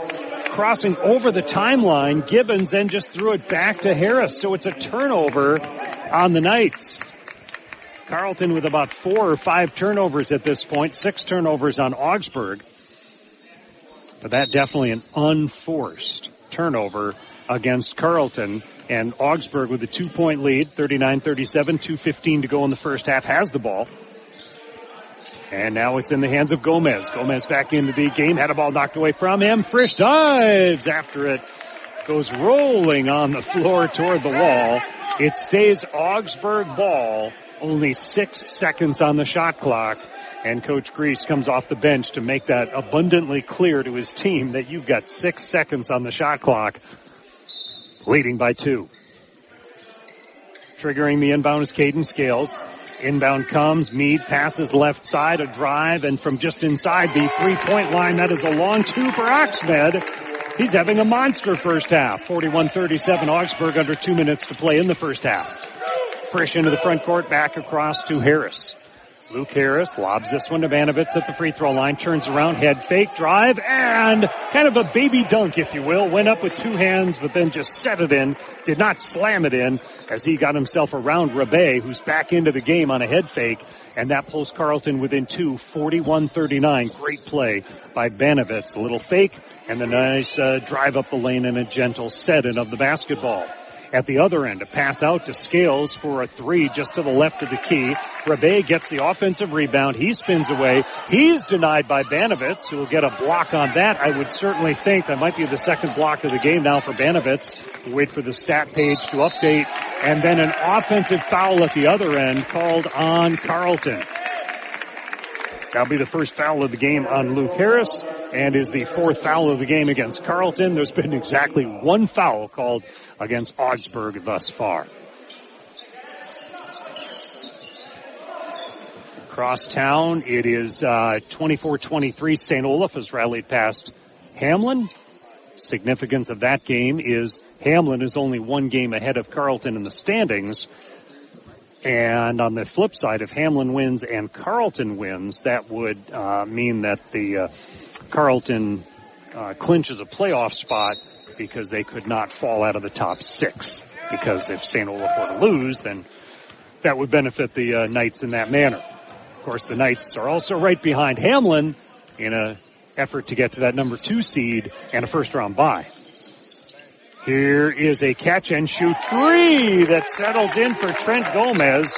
Crossing over the timeline, Gibbons then just threw it back to Harris. So it's a turnover on the Knights. Carleton with about 4 or 5 turnovers at this point, 6 turnovers on Augsburg. But that definitely an unforced turnover against Carleton. And Augsburg with a 2-point lead, 39-37, 2:15 to go in the first half, has the ball. And now it's in the hands of Gomez. Gomez back into the game, had a ball knocked away from him. Frisch dives after it. Goes rolling on the floor toward the wall. It stays Augsburg ball. Only 6 seconds on the shot clock. And Coach Grease comes off the bench to make that abundantly clear to his team that you've got 6 seconds on the shot clock. Leading by 2. Triggering the inbound is Caden Scales. Inbound comes, Meade passes left side, a drive, and from just inside the 3-point line, that is a long 2 for Oxmed. He's having a monster first half. 41-37, Augsburg under 2 minutes to play in the first half. Frisch into the front court, back across to Harris. Luke Harris lobs this one to Banovitz at the free throw line, turns around, head fake, drive, and kind of a baby dunk, if you will. Went up with 2 hands, but then just set it in. Did not slam it in as he got himself around Rebay, who's back into the game on a head fake. And that pulls Carleton within 2, 41-39. Great play by Banovitz. A little fake and the nice drive up the lane and a gentle set-in of the basketball. At the other end, a pass out to Scales for a 3 just to the left of the key. Rebay gets the offensive rebound. He spins away. He's denied by Banovitz, who will get a block on that. I would certainly think that might be the second block of the game now for Banovitz. Wait for the stat page to update. And then an offensive foul at the other end called on Carleton. That'll be the first foul of the game on Luke Harris, and is the 4th foul of the game against Carleton. There's been exactly 1 foul called against Augsburg thus far. Across town, it is 24-23. St. Olaf has rallied past Hamlin. Significance of that game is Hamlin is only 1 game ahead of Carleton in the standings. And on the flip side, if Hamlin wins and Carleton wins, that would mean that the Carleton clinches a playoff spot because they could not fall out of the top 6. Because if St. Olaf were to lose, then that would benefit the Knights in that manner. Of course, the Knights are also right behind Hamlin in an effort to get to that number 2 seed and a first-round bye. Here is a catch-and-shoot 3 that settles in for Trent Gomez.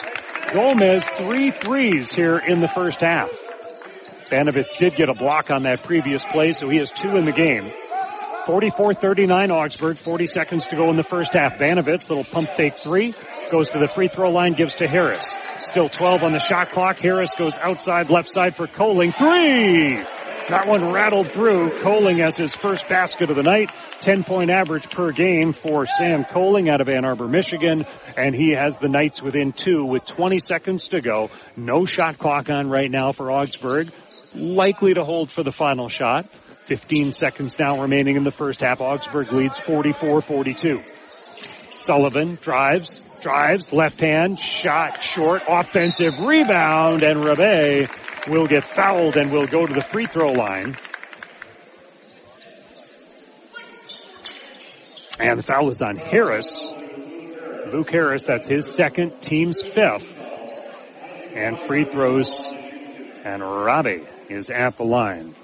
Gomez 3 threes here in the first half. Banovitz did get a block on that previous play, so he has 2 in the game. 44-39 Augsburg, 40 seconds to go in the first half. Banovitz, little pump fake three, goes to the free throw line, gives to Harris. Still 12 on the shot clock. Harris goes outside left side for Kohling. Three! That one rattled through. Kohling has his first basket of the night. 10-point average per game for Sam Kohling out of Ann Arbor, Michigan. And he has the Knights within 2 with 20 seconds to go. No shot clock on right now for Augsburg. Likely to hold for the final shot. 15 seconds now remaining in the first half. Augsburg leads 44-42. Sullivan drives, left hand, shot short, offensive rebound, and Rabe will get fouled and will go to the free throw line. And the foul is on Harris. Luke Harris, that's his second, team's fifth. And free throws, and Rabe is at the line.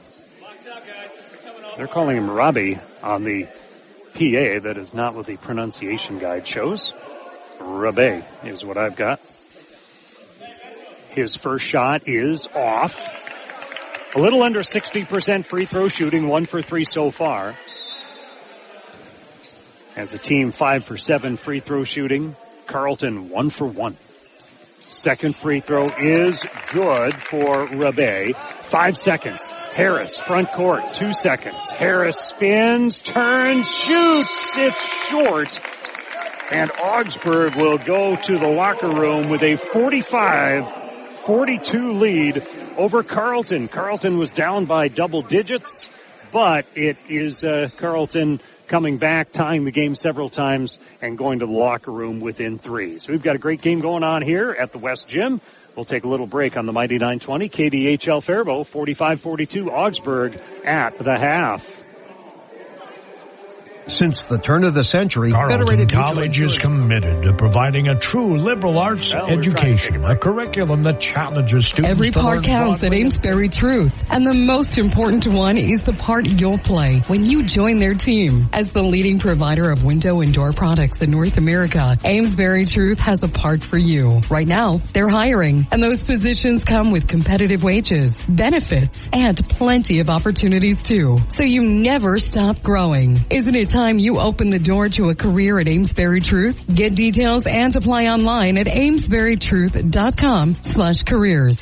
They're calling him Rabe on the PA. That is not what the pronunciation guide shows. Rabe is what I've got. His first shot is off. A little under 60% free throw shooting, 1 for 3 so far. As a team, 5 for 7 free throw shooting. Carleton 1 for 1. Second free throw is good for Rabe. 5 seconds. Harris, front court, 2 seconds. Harris spins, turns, shoots. It's short. And Augsburg will go to the locker room with a 45-42 lead over Carleton. Carleton was down by double digits, but it is Carleton coming back, tying the game several times, and going to the locker room within 3. So we've got a great game going on here at the West Gym. We'll take a little break on the Mighty 920. KDHL Faribault, 45-42, Augsburg at the half. Since the turn of the century, Carleton College is committed to providing a true liberal arts education, a curriculum that challenges students. Every part counts at Amesbury Truth, and the most important one is the part you'll play when you join their team. As the leading provider of window and door products in North America, Amesbury Truth has a part for you. Right now, they're hiring, and those positions come with competitive wages, benefits, and plenty of opportunities too. So you never stop growing. Isn't it time you open the door to a career at Amesbury Truth? Get details and apply online at amesburytruth.com/careers.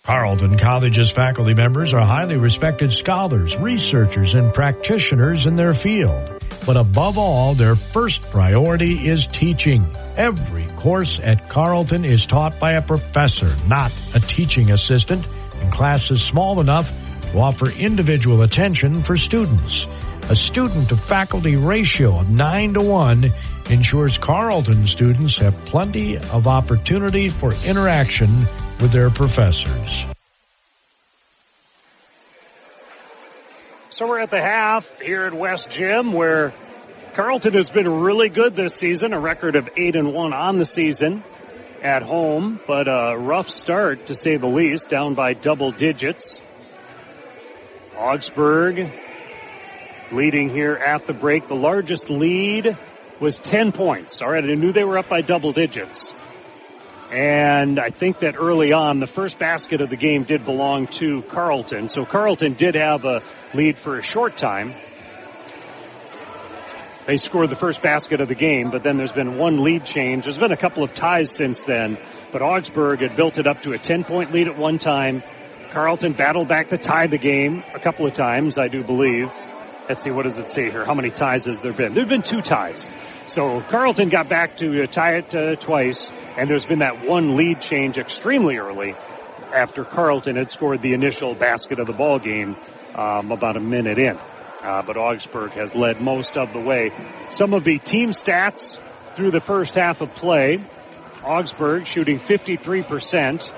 Carleton College's faculty members are highly respected scholars, researchers, and practitioners in their field. But above all, their first priority is teaching. Every course at Carleton is taught by a professor, not a teaching assistant, and classes small enough to offer individual attention for students. A student-to-faculty ratio of 9-to-1 ensures Carleton students have plenty of opportunity for interaction with their professors. So we're at the half here at West Gym, where Carleton has been really good this season, a record of 8-1 on the season at home, but a rough start to say the least, down by double digits. Augsburg leading here at the break. The largest lead was 10 points. All right, I knew they were up by double digits. And I think that early on, the first basket of the game did belong to Carleton. So Carleton did have a lead for a short time. They scored the first basket of the game, but then there's been one lead change. There's been a couple of ties since then, but Augsburg had built it up to a 10-point lead at one time. Carleton battled back to tie the game a couple of times, I do believe. Let's see, what does it say here? How many ties has there been? There have been 2 ties. So Carleton got back to tie it twice, and there's been that one lead change extremely early after Carleton had scored the initial basket of the ball game about a minute in. But Augsburg has led most of the way. Some of the team stats through the first half of play. Augsburg shooting 53%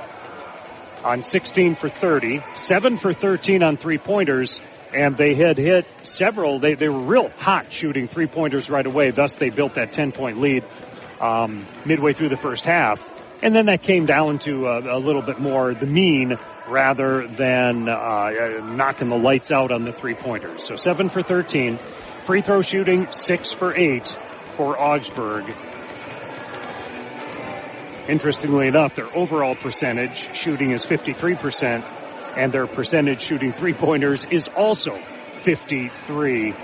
on 16 for 30, 7 for 13 on three-pointers, and they had hit several. They were real hot shooting three-pointers right away, thus they built that 10-point lead midway through the first half. And then that came down to a little bit more the mean rather than knocking the lights out on the three-pointers. So 7 for 13. Free throw shooting 6 for 8 for Augsburg. Interestingly enough, their overall percentage shooting is 53%. and their percentage shooting three-pointers is also 53%.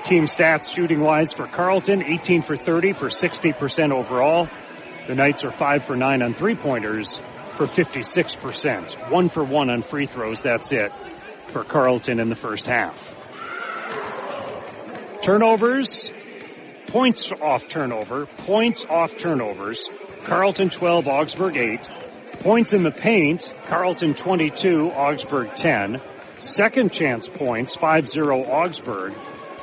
Team stats shooting-wise for Carleton, 18 for 30 for 60% overall. The Knights are 5 for 9 on three-pointers for 56%. 1 for 1 on free throws, that's it for Carleton in the first half. Turnovers, points off turnovers. Carleton 12, Augsburg 8. Points in the paint, Carleton 22, Augsburg 10. Second chance points, 5-0 Augsburg.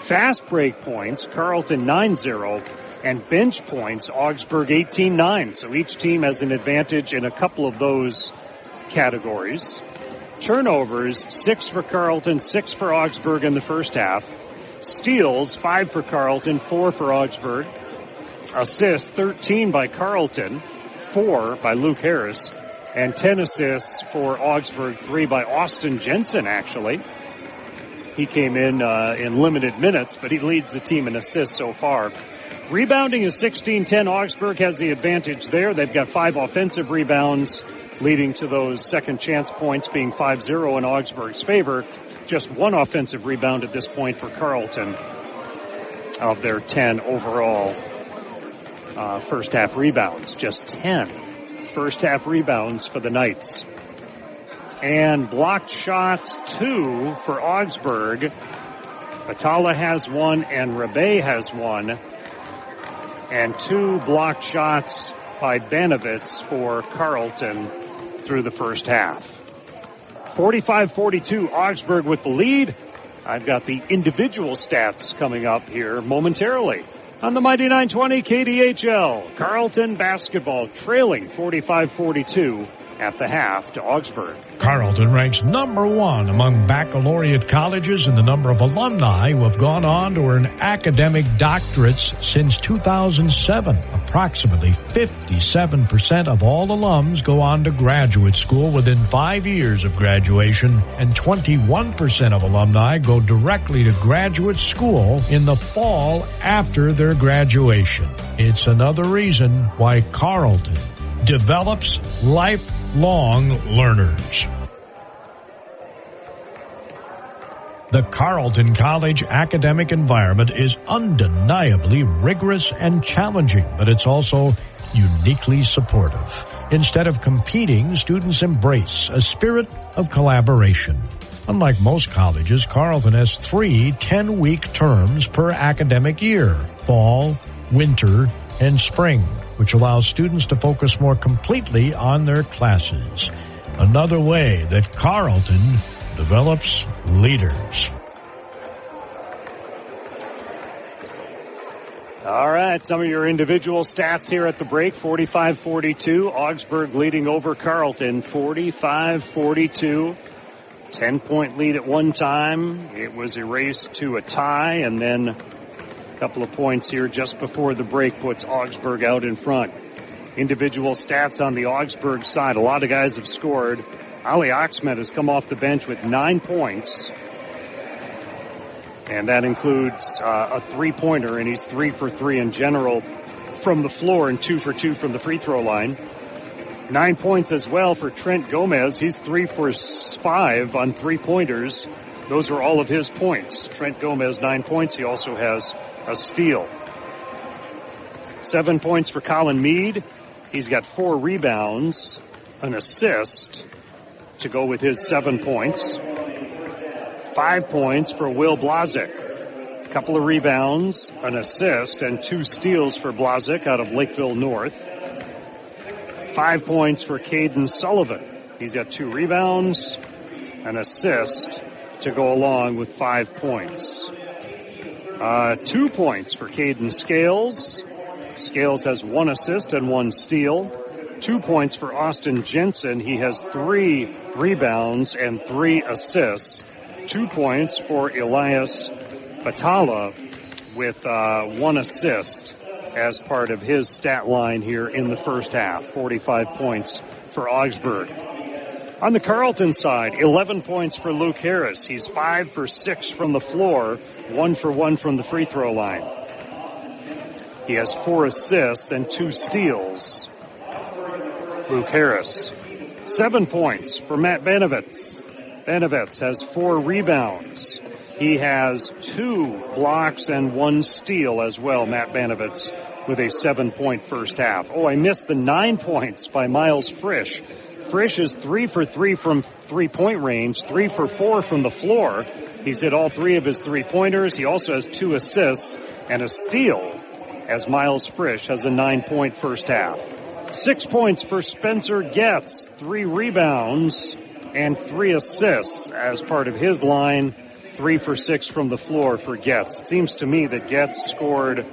Fast break points, Carleton 9-0. And bench points, Augsburg 18-9. So each team has an advantage in a couple of those categories. Turnovers, 6 for Carleton, 6 for Augsburg in the first half. Steals, 5 for Carleton, 4 for Augsburg. Assists, 13 by Carleton, 4 by Luke Harris. And 10 assists for Augsburg, 3 by Austin Jensen, actually. He came in limited minutes, but he leads the team in assists so far. Rebounding is 16-10. Augsburg has the advantage there. They've got 5 offensive rebounds, leading to those second chance points being 5-0 in Augsburg's favor. Just 1 offensive rebound at this point for Carleton of their 10 overall first half rebounds. Just 10 first half rebounds for the Knights. And blocked shots, 2 for Augsburg. Batala has 1 and Rabe has 1. And 2 blocked shots by Banovitz for Carleton through the first half. 45-42, Augsburg with the lead. I've got the individual stats coming up here momentarily. On the Mighty 920 KDHL, Carleton basketball trailing 45-42 at the half to Augsburg. Carleton ranks number 1 among baccalaureate colleges in the number of alumni who have gone on to earn academic doctorates since 2007. Approximately 57% of all alums go on to graduate school within 5 years of graduation, and 21% of alumni go directly to graduate school in the fall after their graduation. It's another reason why Carleton develops lifelong learners. The Carleton College academic environment is undeniably rigorous and challenging, but it's also uniquely supportive. Instead of competing, students embrace a spirit of collaboration. Unlike most colleges, Carleton has 3 10-week terms per academic year: fall, winter, and spring, which allows students to focus more completely on their classes. Another way that Carleton develops leaders. All right, some of your individual stats here at the break. 45-42, Augsburg leading over Carleton, 45-42. 10-point lead at one time. It was erased to a tie, and then a couple of points here just before the break puts Augsburg out in front. Individual stats on the Augsburg side. A lot of guys have scored. Ali Oxmed has come off the bench with 9 points. And that includes a three-pointer, and he's 3 for 3 in general from the floor and 2 for 2 from the free throw line. 9 points as well for Trent Gomez. He's 3 for 5 on three-pointers. Those are all of his points. Trent Gomez, 9 points. He also has a steal. 7 points for Colin Meade. He's got 4 rebounds, an assist to go with his 7 points. 5 points for Will Blazik. A couple of rebounds, an assist, and 2 steals for Blazik out of Lakeville North. 5 points for Caden Sullivan. He's got 2 rebounds, an assist to go along with 5 points. 2 points for Caden Scales. Scales has 1 assist and 1 steal. 2 points for Austin Jensen. He has 3 rebounds and 3 assists. 2 points for Elias Batala with 1 assist as part of his stat line here in the first half. 45 points for Augsburg. On the Carleton side, 11 points for Luke Harris. He's 5 for 6 from the floor, 1 for 1 from the free throw line. He has 4 assists and 2 steals. Luke Harris. 7 points for Matt Benovitz. Benovitz has 4 rebounds. He has 2 blocks and 1 steal as well, Matt Benovitz, with a 7-point first half. Oh, I missed the 9 points by Miles Frisch. Frisch is 3 for 3 from 3-point range, 3 for 4 from the floor. He's hit all 3 of his 3-pointers. He also has 2 assists and a steal, as Miles Frisch has a 9-point first half. 6 points for Spencer Getz, 3 rebounds and 3 assists as part of his line. 3 for 6 from the floor for Getz. It seems to me that Getz scored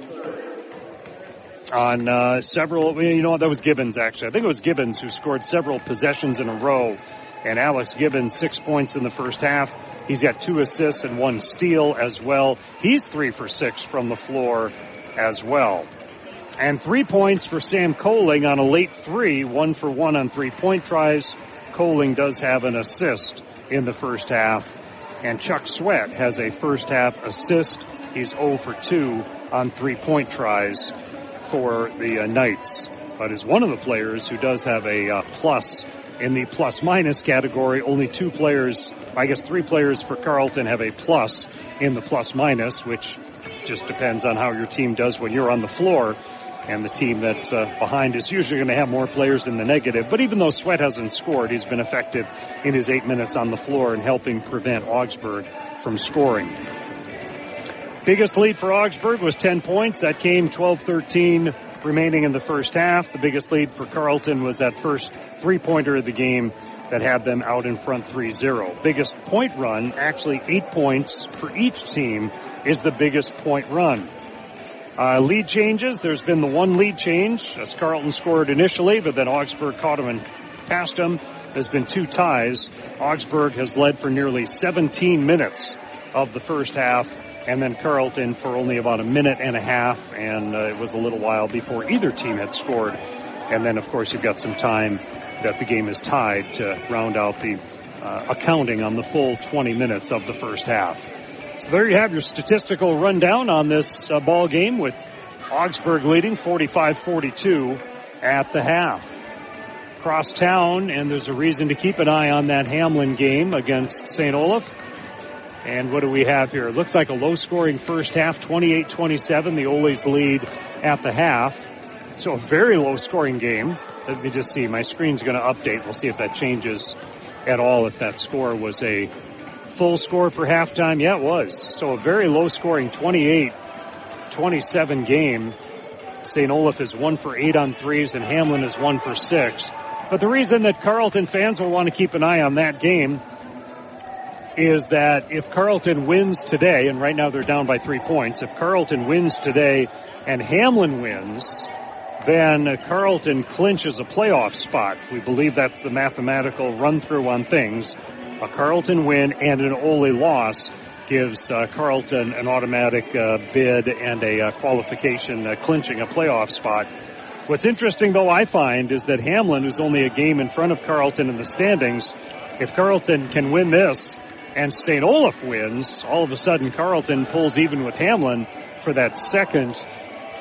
on several, that was Gibbons actually. I think it was Gibbons who scored several possessions in a row. And Alex Gibbons, 6 points in the first half. He's got 2 assists and 1 steal as well. He's 3 for 6 from the floor as well. And 3 points for Sam Coling on a late 3, 1 for 1 on 3-point tries. Coling does have an assist in the first half. And Chuck Sweat has a first half assist. He's 0 for 2 on 3-point tries for the Knights, but is one of the players who does have a plus in the plus-minus category. Only 2 players, I guess 3 players for Carleton have a plus in the plus-minus, which just depends on how your team does when you're on the floor. And the team that's behind is usually going to have more players in the negative. But even though Sweat hasn't scored, he's been effective in his 8 minutes on the floor and helping prevent Augsburg from scoring. Biggest lead for Augsburg was 10 points. That came 12-13 remaining in the first half. The biggest lead for Carleton was that first 3-pointer of the game that had them out in front 3-0. Biggest point run, actually 8 points for each team, is the biggest point run. Lead changes. There's been the 1 lead change as Carleton scored initially, but then Augsburg caught him and passed him. There's been 2 ties. Augsburg has led for nearly 17 minutes of the first half, and then Carleton for only about a minute and a half, and it was a little while before either team had scored. And then, of course, you've got some time that the game is tied to round out the accounting on the full 20 minutes of the first half. So there you have your statistical rundown on this ball game, with Augsburg leading 45-42 at the half. Cross town, and there's a reason to keep an eye on that Hamlin game against St. Olaf. And what do we have here? It looks like a low-scoring first half, 28-27. The Ole's lead at the half. So a very low-scoring game. Let me just see. My screen's going to update. We'll see if that changes at all, if that score was a full score for halftime. Yeah, it was. So a very low-scoring 28-27 game. St. Olaf is 1 for 8 on threes, and Hamlin is 1 for 6. But the reason that Carleton fans will want to keep an eye on that game is that if Carleton wins today, and right now they're down by 3 points, if Carleton wins today and Hamlin wins, then Carleton clinches a playoff spot. We believe that's the mathematical run-through on things. A Carleton win and an Ole loss gives Carleton an automatic bid and a qualification clinching a playoff spot. What's interesting, though, I find, is that Hamlin, who's only a game in front of Carleton in the standings, if Carleton can win this and St. Olaf wins, all of a sudden Carleton pulls even with Hamlin for that second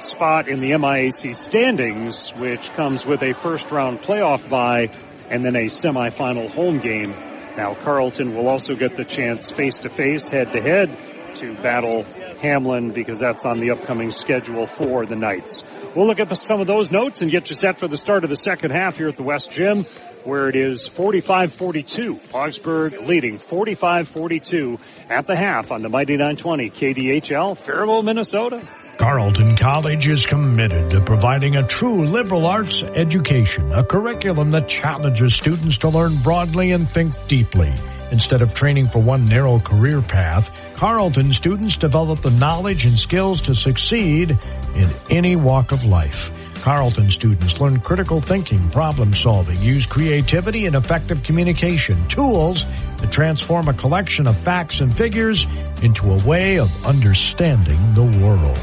spot in the MIAC standings, which comes with a first-round playoff bye and then a semifinal home game. Now, Carleton will also get the chance face-to-face, head-to-head, to battle Hamlin, because that's on the upcoming schedule for the Knights. We'll look at some of those notes and get you set for the start of the second half here at the West Gym, where it is 45-42. Augsburg leading 45-42 at the half on the Mighty 920 KDHL, Faribault, Minnesota. Carleton College is committed to providing a true liberal arts education, a curriculum that challenges students to learn broadly and think deeply. Instead of training for one narrow career path, Carleton students develop the knowledge and skills to succeed in any walk of life. Carleton students learn critical thinking, problem solving, use creativity and effective communication, tools to transform a collection of facts and figures into a way of understanding the world.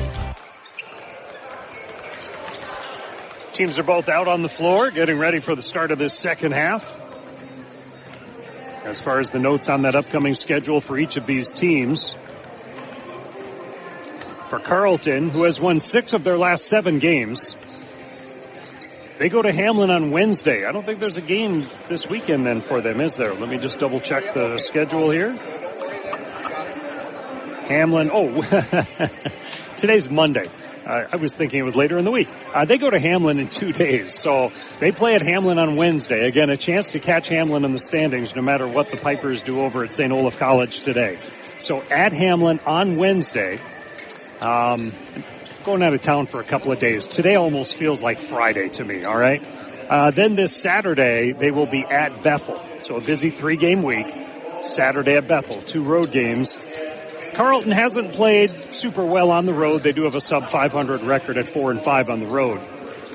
Teams are both out on the floor, getting ready for the start of this second half. As far as the notes on that upcoming schedule for each of these teams, for Carleton, who has won 6 of their last 7 games, They go to Hamlin on Wednesday. I don't think there's a game this weekend then for them, is there? Let me just double check the schedule here. Hamlin, today's Monday. I was thinking it was later in the week. They go to Hamlin in 2 days. So they play at Hamlin on Wednesday. Again, a chance to catch Hamlin in the standings no matter what the Pipers do over at St. Olaf College today. So at Hamlin on Wednesday. Going out of town for a couple of days. Today almost feels like Friday to me, all right? Then this Saturday, they will be at Bethel. So a busy 3-game week. Saturday at Bethel, 2 road games. Carleton hasn't played super well on the road. They do have a sub-500 record at 4-5 on the road.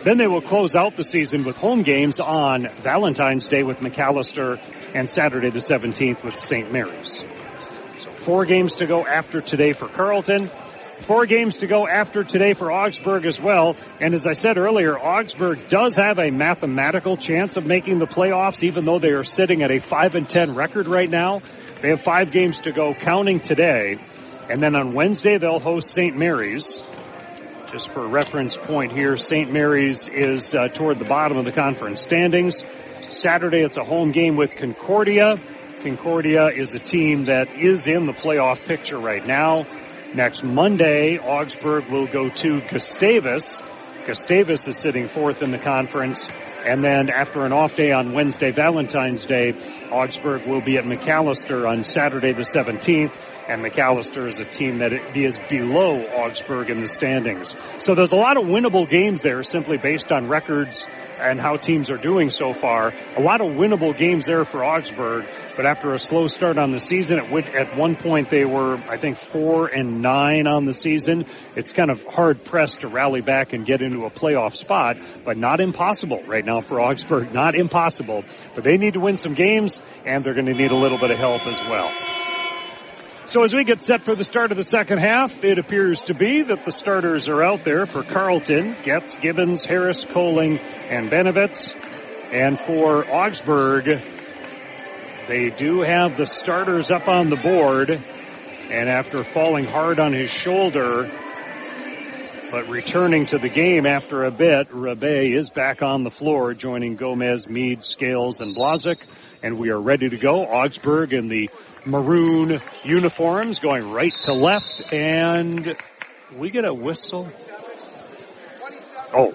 Then they will close out the season with home games on Valentine's Day with McAllister and Saturday the 17th with St. Mary's. So 4 games to go after today for Carleton. 4 games to go after today for Augsburg as well. And as I said earlier, Augsburg does have a mathematical chance of making the playoffs, even though they are sitting at a 5-10 record right now. They have 5 games to go, counting today. And then on Wednesday, they'll host St. Mary's. Just for a reference point here, St. Mary's is toward the bottom of the conference standings. Saturday, it's a home game with Concordia. Concordia is a team that is in the playoff picture right now. Next Monday, Augsburg will go to Gustavus. Gustavus is sitting 4th in the conference. And then after an off day on Wednesday, Valentine's Day, Augsburg will be at McAllister on Saturday the 17th. And McAllister is a team that is below Augsburg in the standings. So there's a lot of winnable games there simply based on records and how teams are doing so far. A lot of winnable games there for Augsburg, but after a slow start on the season, at one point they were, I think, 4-9 on the season. It's kind of hard pressed to rally back and get into a playoff spot, but not impossible right now for Augsburg. Not impossible, but they need to win some games, and they're going to need a little bit of help as well. So as we get set for the start of the second half, it appears to be that the starters are out there for Carleton. Getz, Gibbons, Harris, Coling, and Benovitz. And for Augsburg, they do have the starters up on the board. And after falling hard on his shoulder, but returning to the game after a bit, Rebay is back on the floor, joining Gomez, Meade, Scales, and Blazik. And we are ready to go. Augsburg in the maroon uniforms going right to left, and we get a whistle. Oh,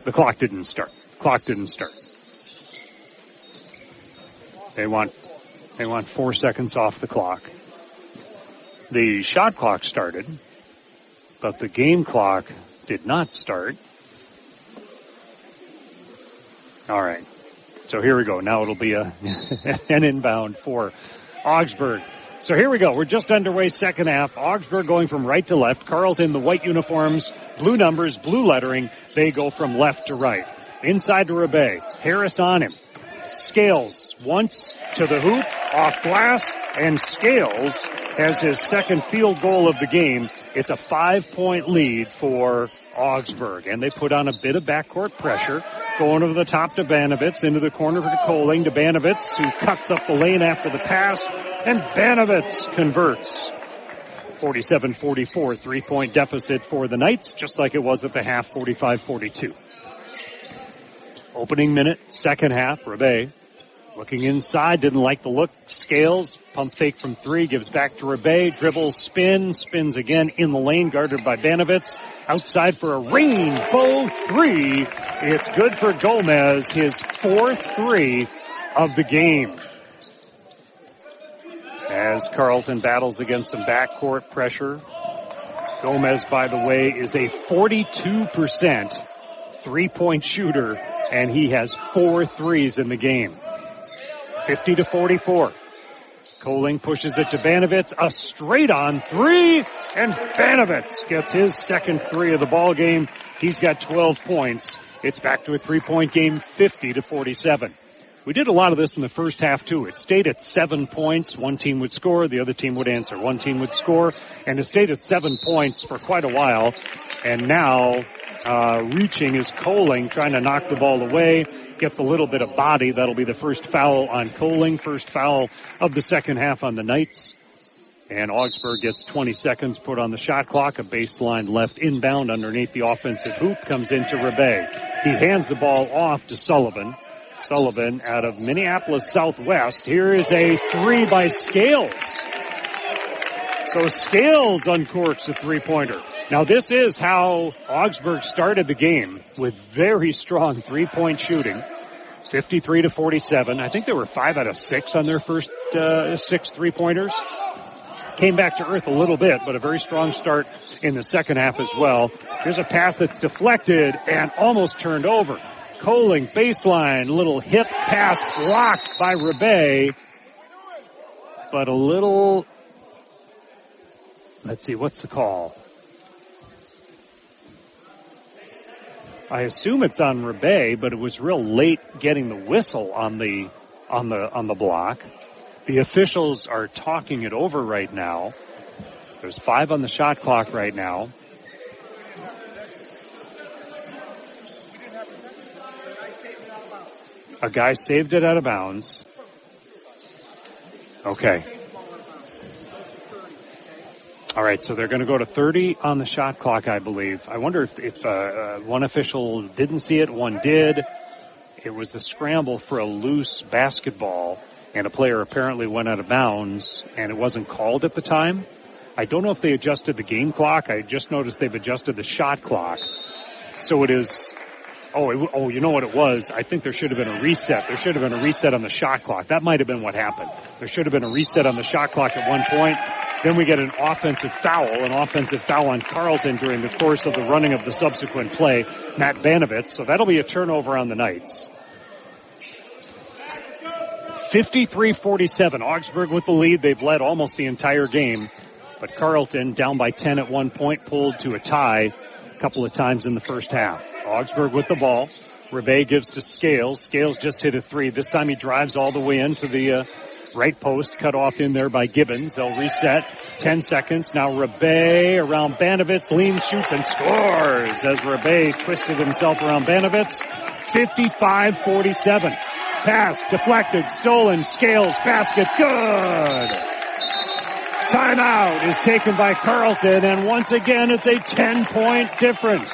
the clock didn't start. They want 4 seconds off the clock. The shot clock started, but the game clock did not start. All right. So here we go. Now it'll be an inbound for Augsburg. So here we go. We're just underway second half. Augsburg going from right to left. Carleton, the white uniforms, blue numbers, blue lettering. They go from left to right. Inside to Rebay. Harris on him. Scales once to the hoop, off glass, and Scales has his second field goal of the game. It's a 5-point lead for Augsburg, and they put on a bit of backcourt pressure. Going over the top to Banovitz, into the corner to Coling, to Banovitz, who cuts up the lane after the pass, and Banovitz converts. 47-44, 3-point deficit for the Knights, just like it was at the half, 45-42. Opening minute, second half, Rebay looking inside, didn't like the look. Scales, pump fake from 3, gives back to Rebay, dribbles, spins again in the lane, guarded by Banovitz. Outside for a rainbow 3. It's good for Gomez, his 4th 3 of the game. As Carleton battles against some backcourt pressure. Gomez, by the way, is a 42% 3-point shooter, and he has 4 threes in the game. 50-44. Coling pushes it to Banovitz, a straight-on 3, and Banovitz gets his second 3 of the ball game. He's got 12 points. It's back to a 3-point game, 50-47. We did a lot of this in the first half, too. It stayed at 7 points. One team would score, the other team would answer. One team would score, and it stayed at 7 points for quite a while. And now, reaching is Coling, trying to knock the ball away, gets a little bit of body. That'll be the first foul on Coling, first foul of the second half on the Knights. And Augsburg gets 20 seconds put on the shot clock. A baseline left inbound underneath the offensive hoop comes into Rebay. He hands the ball off to Sullivan. Sullivan out of Minneapolis Southwest. Here is a three by Scales. So Scales uncorks a three-pointer. Now this is how Augsburg started the game, with very strong three-point shooting. 53-47. I think they were 5 out of 6 on their first 6 three-pointers. Came back to earth a little bit, but a very strong start in the second half as well. Here's a pass that's deflected and almost turned over. Coling, baseline, little hip pass blocked by Rebay. But a little, let's see, what's the call? I assume it's on Rebay, but it was real late getting the whistle on the block. The officials are talking it over right now. There's 5 on the shot clock right now. A guy saved it out of bounds. Okay. All right, so they're going to go to 30 on the shot clock, I believe. I wonder if one official didn't see it, one did. It was the scramble for a loose basketball, and a player apparently went out of bounds, and it wasn't called at the time. I don't know if they adjusted the game clock. I just noticed they've adjusted the shot clock. So it is... Oh, you know what it was? I think there should have been a reset. There should have been a reset on the shot clock. That might have been what happened. There should have been a reset on the shot clock at one point. Then we get an offensive foul on Carleton during the course of the running of the subsequent play, Matt Banovitz. So that'll be a turnover on the Knights. 53-47. Augsburg with the lead. They've led almost the entire game. But Carleton, down by 10 at one point, pulled to a tie a couple of times in the first half. Augsburg with the ball. Rebay gives to Scales. Scales just hit a three. This time he drives all the way into the right post, cut off in there by Gibbons. They'll reset. 10 seconds. Now Rebay around Banovitz. Leans, shoots, and scores as Rebay twisted himself around Banovitz. 55-47. Pass, deflected, stolen. Scales, basket, good! Timeout is taken by Carleton, and once again it's a 10-point difference.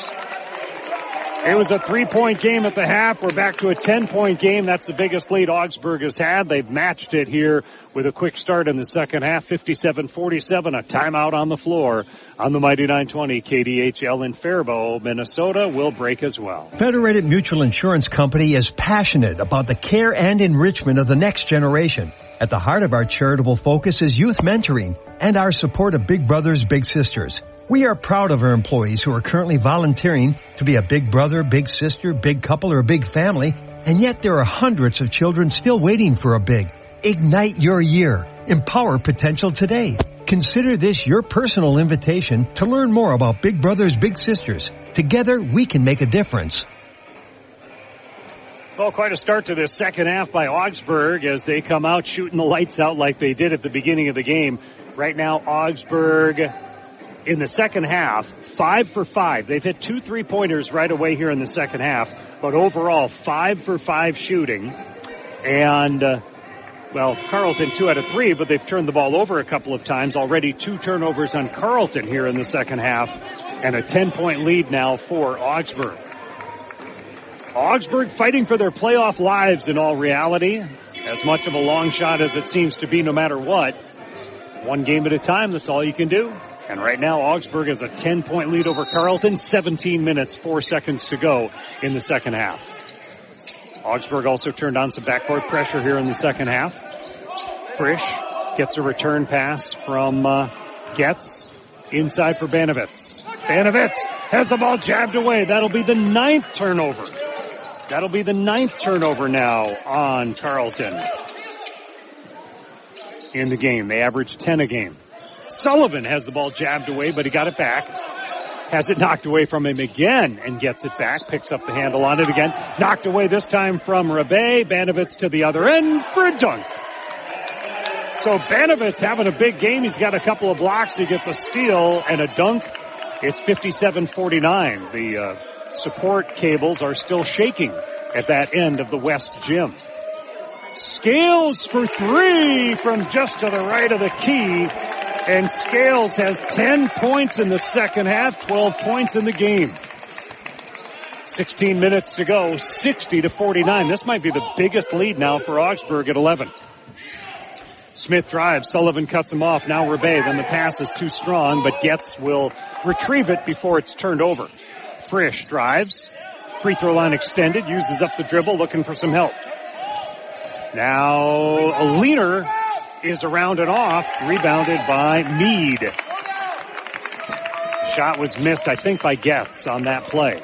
It was a 3-point game at the half. We're back to a 10-point game. That's the biggest lead Augsburg has had. They've matched it here with a quick start in the second half. 57-47, a timeout on the floor on the Mighty 920. KDHL in Faribault, Minnesota will break as well. Federated Mutual Insurance Company is passionate about the care and enrichment of the next generation. At the heart of our charitable focus is youth mentoring and our support of Big Brothers, Big Sisters. We are proud of our employees who are currently volunteering to be a big brother, big sister, big couple, or a big family, and yet there are hundreds of children still waiting for a big. Ignite your year. Empower potential today. Consider this your personal invitation to learn more about Big Brothers, Big Sisters. Together, we can make a difference. Well, quite a start to this second half by Augsburg as they come out shooting the lights out like they did at the beginning of the game. Right now, Augsburg in the second half, 5 for 5. They've hit 2 3-pointers right away here in the second half, but overall 5 for 5 shooting. And, Carleton 2 out of 3, but they've turned the ball over a couple of times. Already 2 turnovers on Carleton here in the second half, and a 10-point lead now for Augsburg. Augsburg fighting for their playoff lives in all reality. As much of a long shot as it seems to be no matter what. One game at a time, that's all you can do. And right now, Augsburg has a 10-point lead over Carleton. 17 minutes, 4 seconds to go in the second half. Augsburg also turned on some backcourt pressure here in the second half. Frisch gets a return pass from Getz. Inside for Banovitz. Banovitz has the ball jabbed away. That'll be the 9th turnover. That'll be the 9th turnover now on Carleton in the game. They average 10 a game. Sullivan has the ball jabbed away, but he got it back. Has it knocked away from him again and gets it back. Picks up the handle on it again. Knocked away this time from Rebay. Banovitz to the other end for a dunk. So Banovitz having a big game. He's got a couple of blocks. He gets a steal and a dunk. It's 57-49. The support cables are still shaking at that end of the West Gym. Scales for 3 from just to the right of the key. And Scales has 10 points in the second half, 12 points in the game. 16 minutes to go, 60-49. This might be the biggest lead now for Augsburg at 11. Smith drives, Sullivan cuts him off, now Rebay, then the pass is too strong, but Getz will retrieve it before it's turned over. Frisch drives, free throw line extended, uses up the dribble, looking for some help. Now, a leaner is around and off, rebounded by Meade. Shot was missed, I think, by Getz on that play.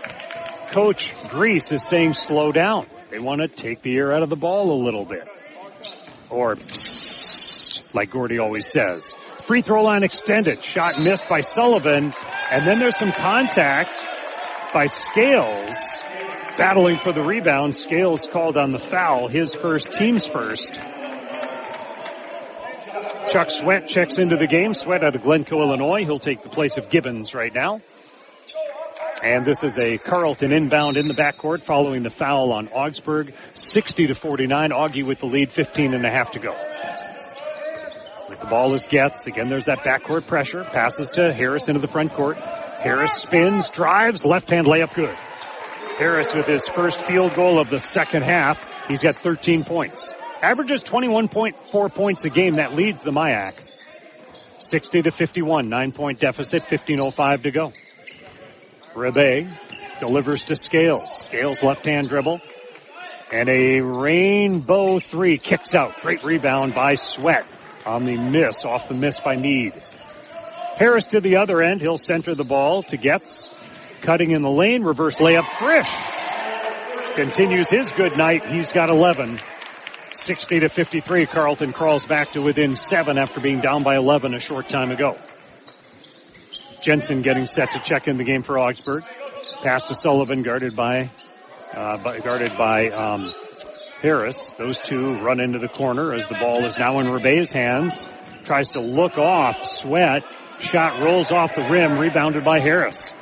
Coach Grease is saying slow down. They want to take the air out of the ball a little bit. Or, psst, like Gordy always says. Free throw line extended. Shot missed by Sullivan. And then there's some contact by Scales. Battling for the rebound. Scales called on the foul. His first, team's first. Chuck Sweat checks into the game. Sweat out of Glencoe, Illinois. He'll take the place of Gibbons right now. And this is a Carleton inbound in the backcourt following the foul on Augsburg. 60-49. Augie with the lead, 15 and a half to go. With the ball is Getz. Again, there's that backcourt pressure. Passes to Harris into the front court. Harris spins, drives, left-hand layup good. Harris with his first field goal of the second half. He's got 13 points. Averages 21.4 points a game. That leads the MIAC. 60-51. 9-point deficit, 15:05 to go. Rebay delivers to Scales. Scales left-hand dribble. And a rainbow three kicks out. Great rebound by Sweat on the miss, off the miss by Meade. Harris to the other end. He'll center the ball to Getz. Cutting in the lane, reverse layup. Frisch continues his good night. He's got 11. 60-53. Carleton crawls back to within 7 after being down by 11 a short time ago. Jensen getting set to check in the game for Augsburg. Pass to Sullivan, guarded by Harris. Those two run into the corner as the ball is now in Rebay's hands. Tries to look off. Sweat. Shot rolls off the rim, rebounded by Harris.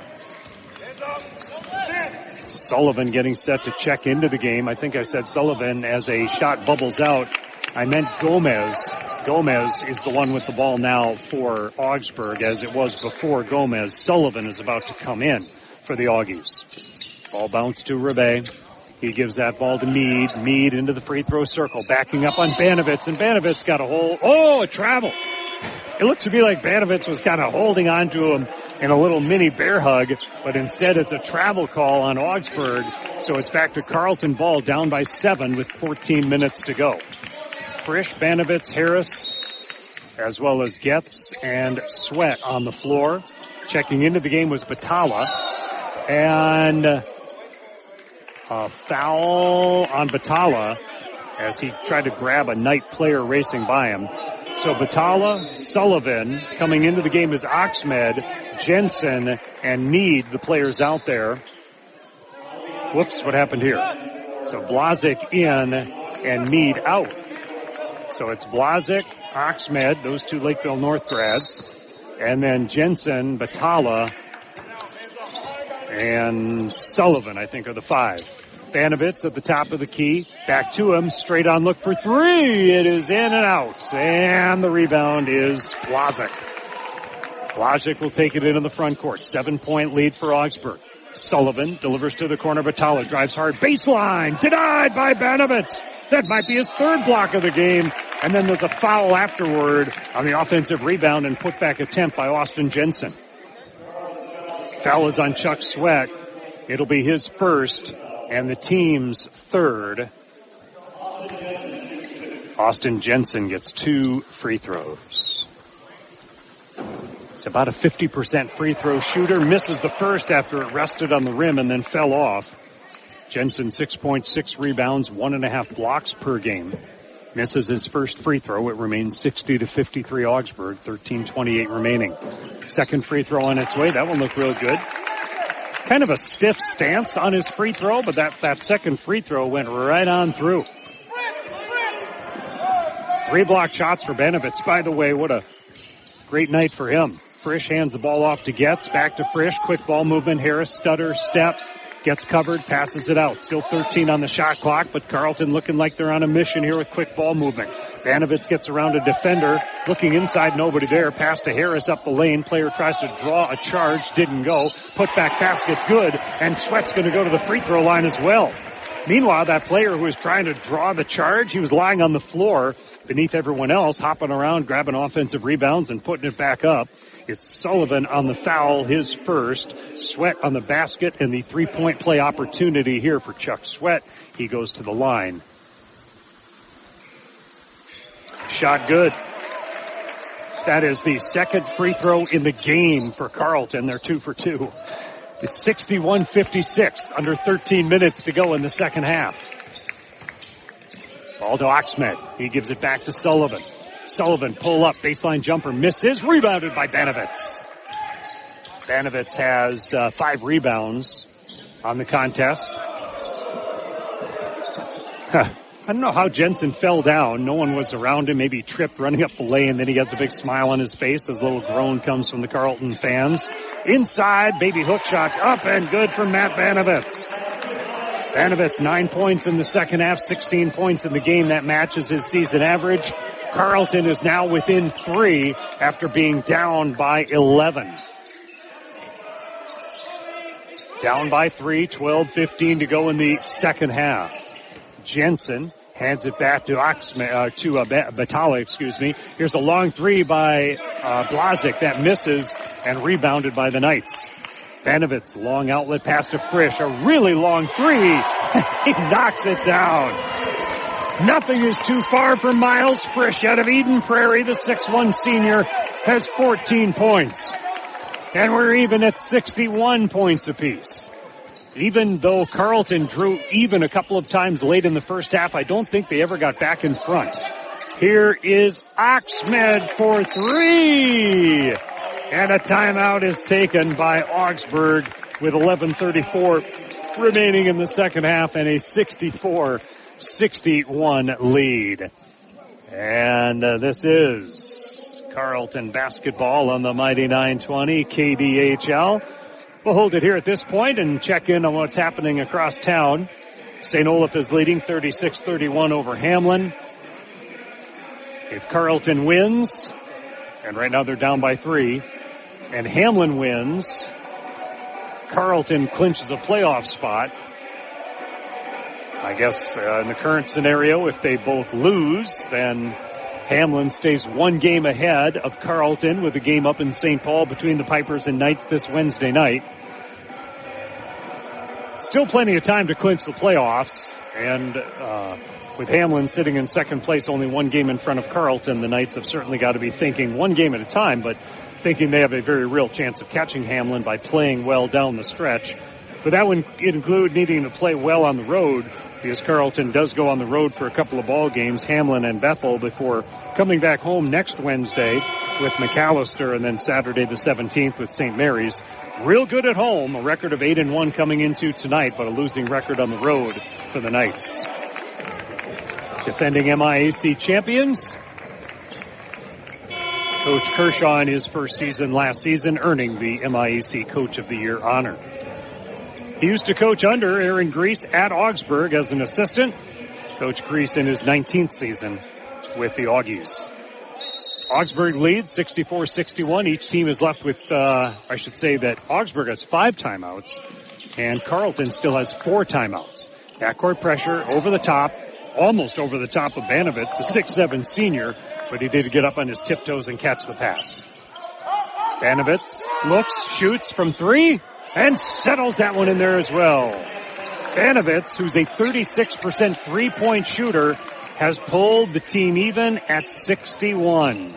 Sullivan getting set to check into the game. I think I said Sullivan as a shot bubbles out. I meant Gomez. Gomez is the one with the ball now for Augsburg, as it was before Gomez. Sullivan is about to come in for the Augies. Ball bounced to Rebay. He gives that ball to Meade. Meade into the free throw circle, backing up on Banovitz, and Banovitz got a hold. Oh, a travel. It looked to me like Banovitz was kind of holding on to him in a little mini bear hug, but instead it's a travel call on Augsburg, so it's back to Carleton ball, down by 7 with 14 minutes to go. Frisch, Banovitz, Harris, as well as Getz and Sweat on the floor. Checking into the game was Batala. And a foul on Batala as he tried to grab a Knight player racing by him. So Batala, Sullivan, coming into the game is Oxmed, Jensen, and Meade, the players out there. Whoops, what happened here? So Blazik in and Meade out. So it's Blazik, Oxmed, those two Lakeville North grads, and then Jensen, Batala, and Sullivan, I think, are the 5. Banovitz at the top of the key. Back to him. Straight on look for 3. It is in and out. And the rebound is Blazik. Blazik will take it into the front court. 7-point lead for Augsburg. Sullivan delivers to the corner. Batala drives hard. Baseline. Denied by Banovitz. That might be his 3rd block of the game. And then there's a foul afterward on the offensive rebound and putback attempt by Austin Jensen. Foul is on Chuck Sweat. It'll be his first and the team's 3rd. Austin Jensen gets 2 free throws. It's about a 50% free throw shooter. Misses the first after it rested on the rim and then fell off. Jensen 6.6 rebounds, 1.5 blocks per game. Misses his first free throw. It remains 60-53 Augsburg, 13:28 remaining. Second free throw on its way. That one looked real good. Kind of a stiff stance on his free throw, but that second free throw went right on through. 3 block shots for Banovitz. By the way, what a great night for him. Frisch hands the ball off to Getz. Back to Frisch. Quick ball movement. Harris, stutter, step. Gets covered, passes it out. Still 13 on the shot clock, but Carleton looking like they're on a mission here with quick ball movement. Vanovitz gets around a defender, looking inside, nobody there. Pass to Harris up the lane. Player tries to draw a charge, didn't go. Put back basket, good. And Sweat's going to go to the free throw line as well. Meanwhile, that player who was trying to draw the charge, he was lying on the floor beneath everyone else, hopping around, grabbing offensive rebounds and putting it back up. It's Sullivan on the foul, his first. Sweat on the basket and the three-point play opportunity here for Chuck Sweat. He goes to the line. Shot good. That is the second free throw in the game for Carleton. They're 2 for 2. It's 61-56, under 13 minutes to go in the second half. Ball to Oxmed. He gives it back to Sullivan. Sullivan pull up, baseline jumper misses, rebounded by Vanovitz. Vanovitz has 5 rebounds on the contest. I don't know how Jensen fell down. No one was around him. Maybe he tripped running up the lane. Then he gets a big smile on his face as a little groan comes from the Carleton fans. Inside, baby hook shot up and good from Matt Vanovitz. Vanovitz 9 points in the second half, 16 points in the game. That matches his season average. Carleton is now within 3 after being down by 11. Down by 3, 12-15 to go in the second half. Jensen hands it back to Batala, Here's a long 3 by Blazik that misses and rebounded by the Knights. Vanovitz, long outlet pass to Frisch. A really long 3. He knocks it down. Nothing is too far for Miles Frisch out of Eden Prairie. The 6'1 senior has 14 points. And we're even at 61 points apiece. Even though Carleton drew even a couple of times late in the first half, I don't think they ever got back in front. Here is Oxmed for 3. And a timeout is taken by Augsburg with 11:34 remaining in the second half and a 64-61 lead. And this is Carleton basketball on the Mighty 920 KDHL. We'll hold it here at this point and check in on what's happening across town. St. Olaf is leading 36-31 over Hamlin. If Carleton wins, and right now they're down by 3, and Hamlin wins, Carleton clinches a playoff spot. I guess in the current scenario, if they both lose, then Hamlin stays 1 game ahead of Carleton with a game up in St. Paul between the Pipers and Knights this Wednesday night. Still plenty of time to clinch the playoffs, and with Hamlin sitting in second place, only 1 game in front of Carleton, the Knights have certainly got to be thinking 1 game at a time, but thinking they have a very real chance of catching Hamlin by playing well down the stretch. But that would include needing to play well on the road, because Carleton does go on the road for a couple of ball games, Hamlin and Bethel, before coming back home next Wednesday with McAllister, and then Saturday the 17th with St. Mary's. Real good at home, a record of 8-1 coming into tonight, but a losing record on the road for the Knights. Defending MIAC champions, Coach Kershaw in his first season last season, earning the MIAC Coach of the Year honor. He used to coach under Aaron Grease at Augsburg as an assistant. Coach Grease in his 19th season with the Augies. Augsburg leads 64-61. Each team is left with, I should say that Augsburg has 5 timeouts and Carleton still has 4 timeouts. Backcourt pressure over the top, almost over the top of Vanovitz, the 6'7 senior, but he did get up on his tiptoes and catch the pass. Vanovitz looks, shoots from 3, and settles that one in there as well. Vanovitz, who's a 36% three-point shooter, has pulled the team even at 61.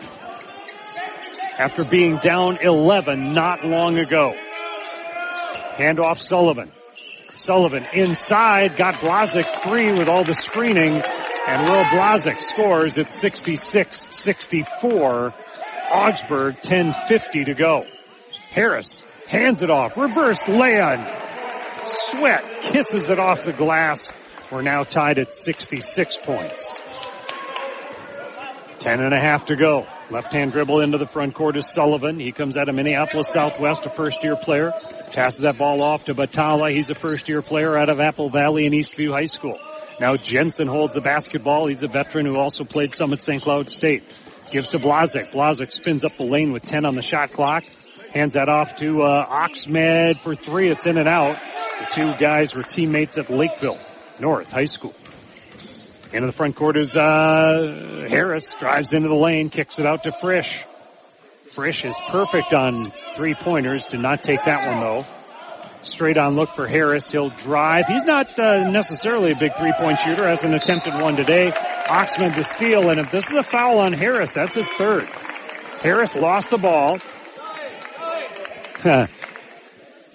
After being down 11 not long ago. Handoff Sullivan. Sullivan inside, got Blazik free with all the screening, and Will Blazik scores at 66-64. Augsburg, 10:50 to go. Harris hands it off, reverse lay-in. Sweat kisses it off the glass. We're now tied at 66 points. 10.5 to go. Left-hand dribble into the front court is Sullivan. He comes out of Minneapolis Southwest, a first-year player. Passes that ball off to Batala. He's a first-year player out of Apple Valley and Eastview High School. Now Jensen holds the basketball. He's a veteran who also played some at St. Cloud State. Gives to Blazek. Blazek spins up the lane with 10 on the shot clock. Hands that off to Oxmed for three. It's in and out. The two guys were teammates at Lakeville North High School. Into the front court is Harris. Drives into the lane. Kicks it out to Frisch. Frisch is perfect on three-pointers. Did not take that one, though. Straight on look for Harris. He'll drive. He's not necessarily a big three-point shooter. Hasn't attempted one today. Oxman to steal. And if this is a foul on Harris, that's his third. Harris lost the ball.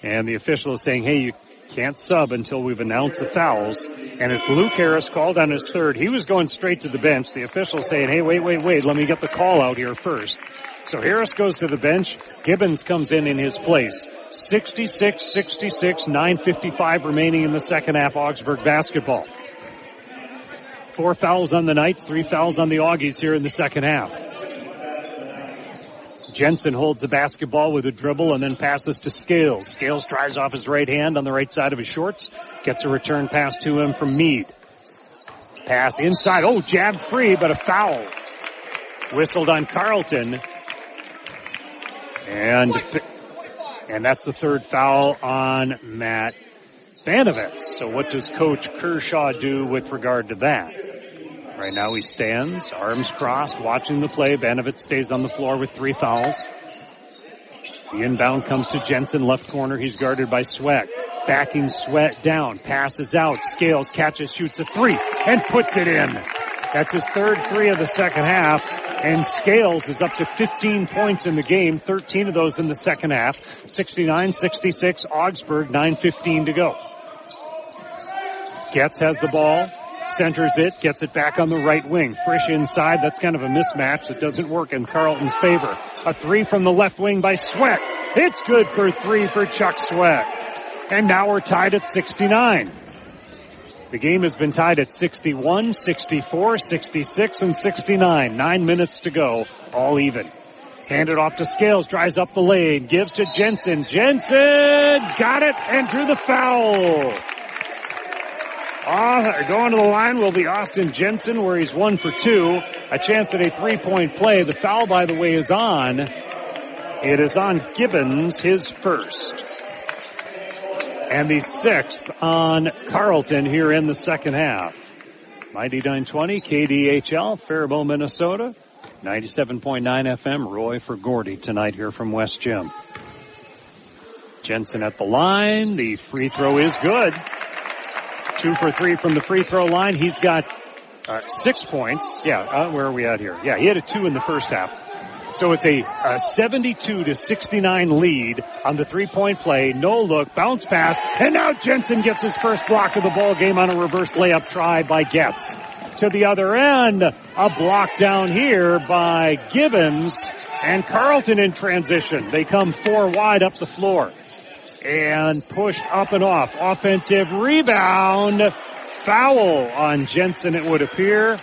And the official is saying, hey, you can't sub until we've announced the fouls. And it's Luke Harris called on his third. He was going straight to the bench. The official saying, hey, wait. Let me get the call out here first. So Harris goes to the bench. Gibbons comes in his place. 66-66, 9:55 remaining in the second half, Augsburg basketball. 4 fouls on the Knights, 3 fouls on the Augies here in the second half. Jensen holds the basketball with a dribble and then passes to Scales. Scales drives off his right hand on the right side of his shorts. Gets a return pass to him from Meade. Pass inside. Oh, jabbed free, but a foul. Whistled on Carleton. And that's the third foul on Matt Banovitz. So what does Coach Kershaw do with regard to that? Right now he stands, arms crossed, watching the play. Banovitz stays on the floor with 3 fouls. The inbound comes to Jensen, left corner. He's guarded by Sweat. Backing Sweat down, passes out. Scales catches, shoots a 3, and puts it in. That's his third 3 of the second half. And Scales is up to 15 points in the game, 13 of those in the second half. 69-66, Augsburg, 9:15 to go. Getz has the ball, centers it, gets it back on the right wing. Frisch inside, that's kind of a mismatch that doesn't work in Carleton's favor. A 3 from the left wing by Sweat. It's good for 3 for Chuck Sweat. And now we're tied at 69. The game has been tied at 61, 64, 66, and 69. 9 minutes to go, all even. Handed off to Scales, drives up the lane, gives to Jensen. Jensen got it and drew the foul. Going to the line will be Austin Jensen, where he's 1 for 2. A chance at a 3-point play. The foul, by the way, is on. It is on Gibbons, his first. And the 6th on Carleton here in the second half. Mighty 920, KDHL, Faribault, Minnesota. 97.9 FM, Roy for Gordy tonight here from West Gym. Jensen at the line. The free throw is good. 2 for 3 from the free throw line. He's got 6 points. Where are we at here? Yeah, he had a 2 in the first half. So it's a 72-69 lead on the 3-point play. No look, bounce pass, and now Jensen gets his first block of the ball game on a reverse layup try by Getz. To the other end, a block down here by Gibbons, and Carleton in transition. They come 4 wide up the floor. And pushed up and off. Offensive rebound. Foul on Jensen, it would appear.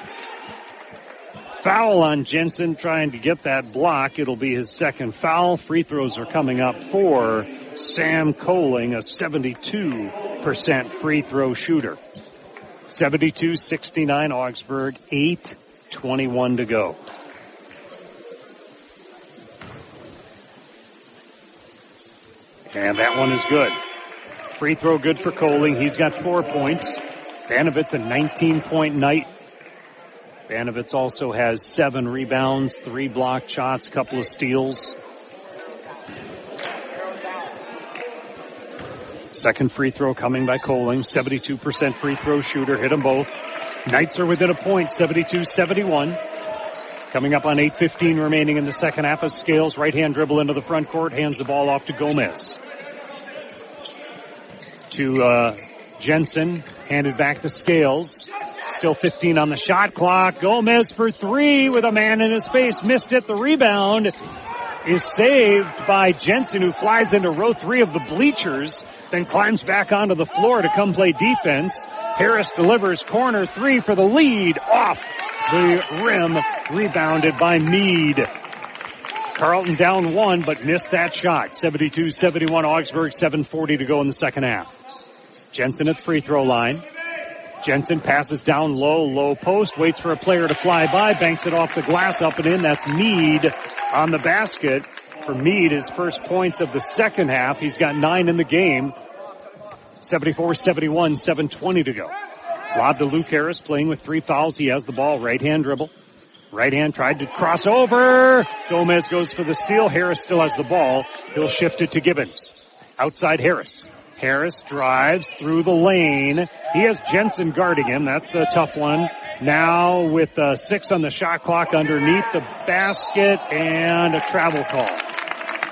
Foul on Jensen trying to get that block. It'll be his second foul. Free throws are coming up for Sam Coling, a 72% free throw shooter. 72-69 Augsburg, 8:21 to go. And that one is good. Free throw good for Coling. He's got 4 points. Banovitz a 19-point night. Banovitz also has 7 rebounds, 3 blocked shots, couple of steals. Second free throw coming by Coling. 72% free throw shooter. Hit them both. Knights are within a point, 72-71. Coming up on 8:15 remaining in the second half of Scales. Right-hand dribble into the front court. Hands the ball off to Gomez. To Jensen. Handed back to Scales. Still 15 on the shot clock. Gomez for 3 with a man in his face. Missed it. The rebound is saved by Jensen, who flies into row 3 of the bleachers, then climbs back onto the floor to come play defense. Harris delivers corner 3 for the lead. Off the rim, rebounded by Meade. Carleton down 1, but missed that shot. 72-71 Augsburg, 7:40 to go in the second half. Jensen at the free throw line. Jensen passes down low post, waits for a player to fly by, banks it off the glass, up and in. That's Mead on the basket. For Mead, his first points of the second half. He's got 9 in the game. 74-71, 7:20 to go. Lob to Luke Harris, playing with 3 fouls. He has the ball, right-hand dribble. Right hand tried to cross over. Gomez goes for the steal. Harris still has the ball. He'll shift it to Gibbons. Outside Harris. Harris drives through the lane. He has Jensen guarding him. That's a tough one. Now with 6 on the shot clock underneath the basket and a travel call.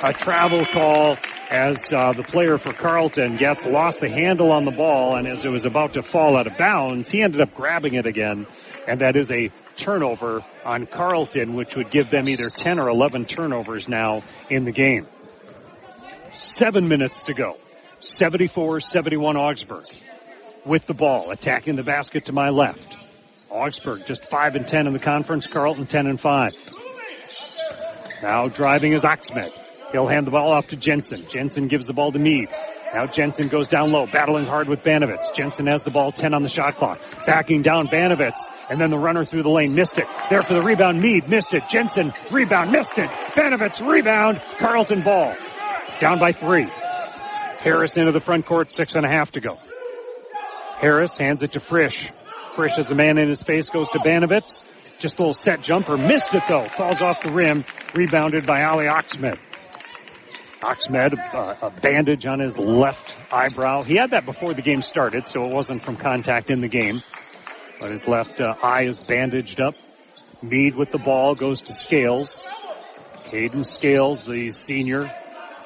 A travel call as the player for Carleton lost the handle on the ball, and as it was about to fall out of bounds, he ended up grabbing it again. And that is a turnover on Carleton, which would give them either 10 or 11 turnovers now in the game. 7 minutes to go. 74-71 Augsburg with the ball, attacking the basket to my left. Augsburg just 5-10 in the conference. Carleton 10-5. Now driving is Oxmed. He'll hand the ball off to Jensen. Jensen gives the ball to Mead. Now Jensen goes down low, battling hard with Banovitz. Jensen has the ball, 10 on the shot clock. Backing down Banovitz, and then the runner through the lane missed it. There for the rebound, Mead missed it. Jensen, rebound, missed it. Banovitz, rebound. Carleton ball. Down by 3. Harris into the front court, 6.5 to go. Harris hands it to Frisch. Frisch has a man in his face, goes to Banovitz. Just a little set jumper, missed it though. Falls off the rim, rebounded by Ali Oxmed. Oxmed, a bandage on his left eyebrow. He had that before the game started, so it wasn't from contact in the game. But his left eye is bandaged up. Mead with the ball goes to Scales. Caden Scales, the senior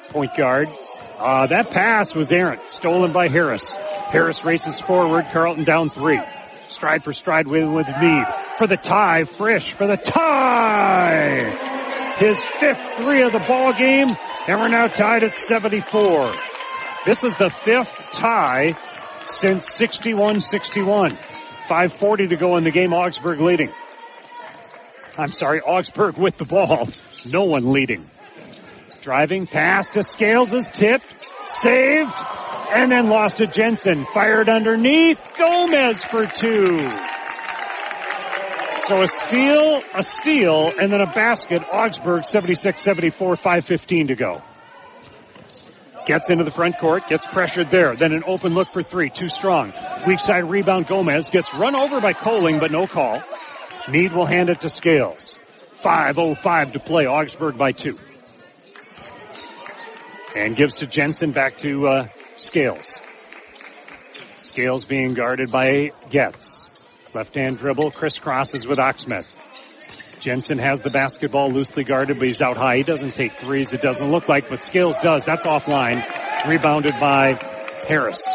point guard. That pass was errant, stolen by Harris. Harris races forward, Carleton down 3. Stride for stride with Mead. For the tie, Frisch for the tie! His 5th 3 of the ball game, and we're now tied at 74. This is the 5th tie since 61-61. 5:40 to go in the game, Augsburg leading. Augsburg with the ball. No one leading. Driving, pass to Scales is tipped, saved, and then lost to Jensen. Fired underneath, Gomez for 2. So a steal, and then a basket. Augsburg 76-74, 5:15 to go. Gets into the front court, gets pressured there. Then an open look for 3, too strong. Weak side rebound, Gomez gets run over by Kohling, but no call. Mead will hand it to Scales. 5:05 to play, Augsburg by 2. And gives to Jensen, back to Scales. Scales being guarded by Getz. Left-hand dribble, crisscrosses with Oxmed. Jensen has the basketball loosely guarded, but he's out high. He doesn't take threes, it doesn't look like, but Scales does. That's offline. Rebounded by Harris.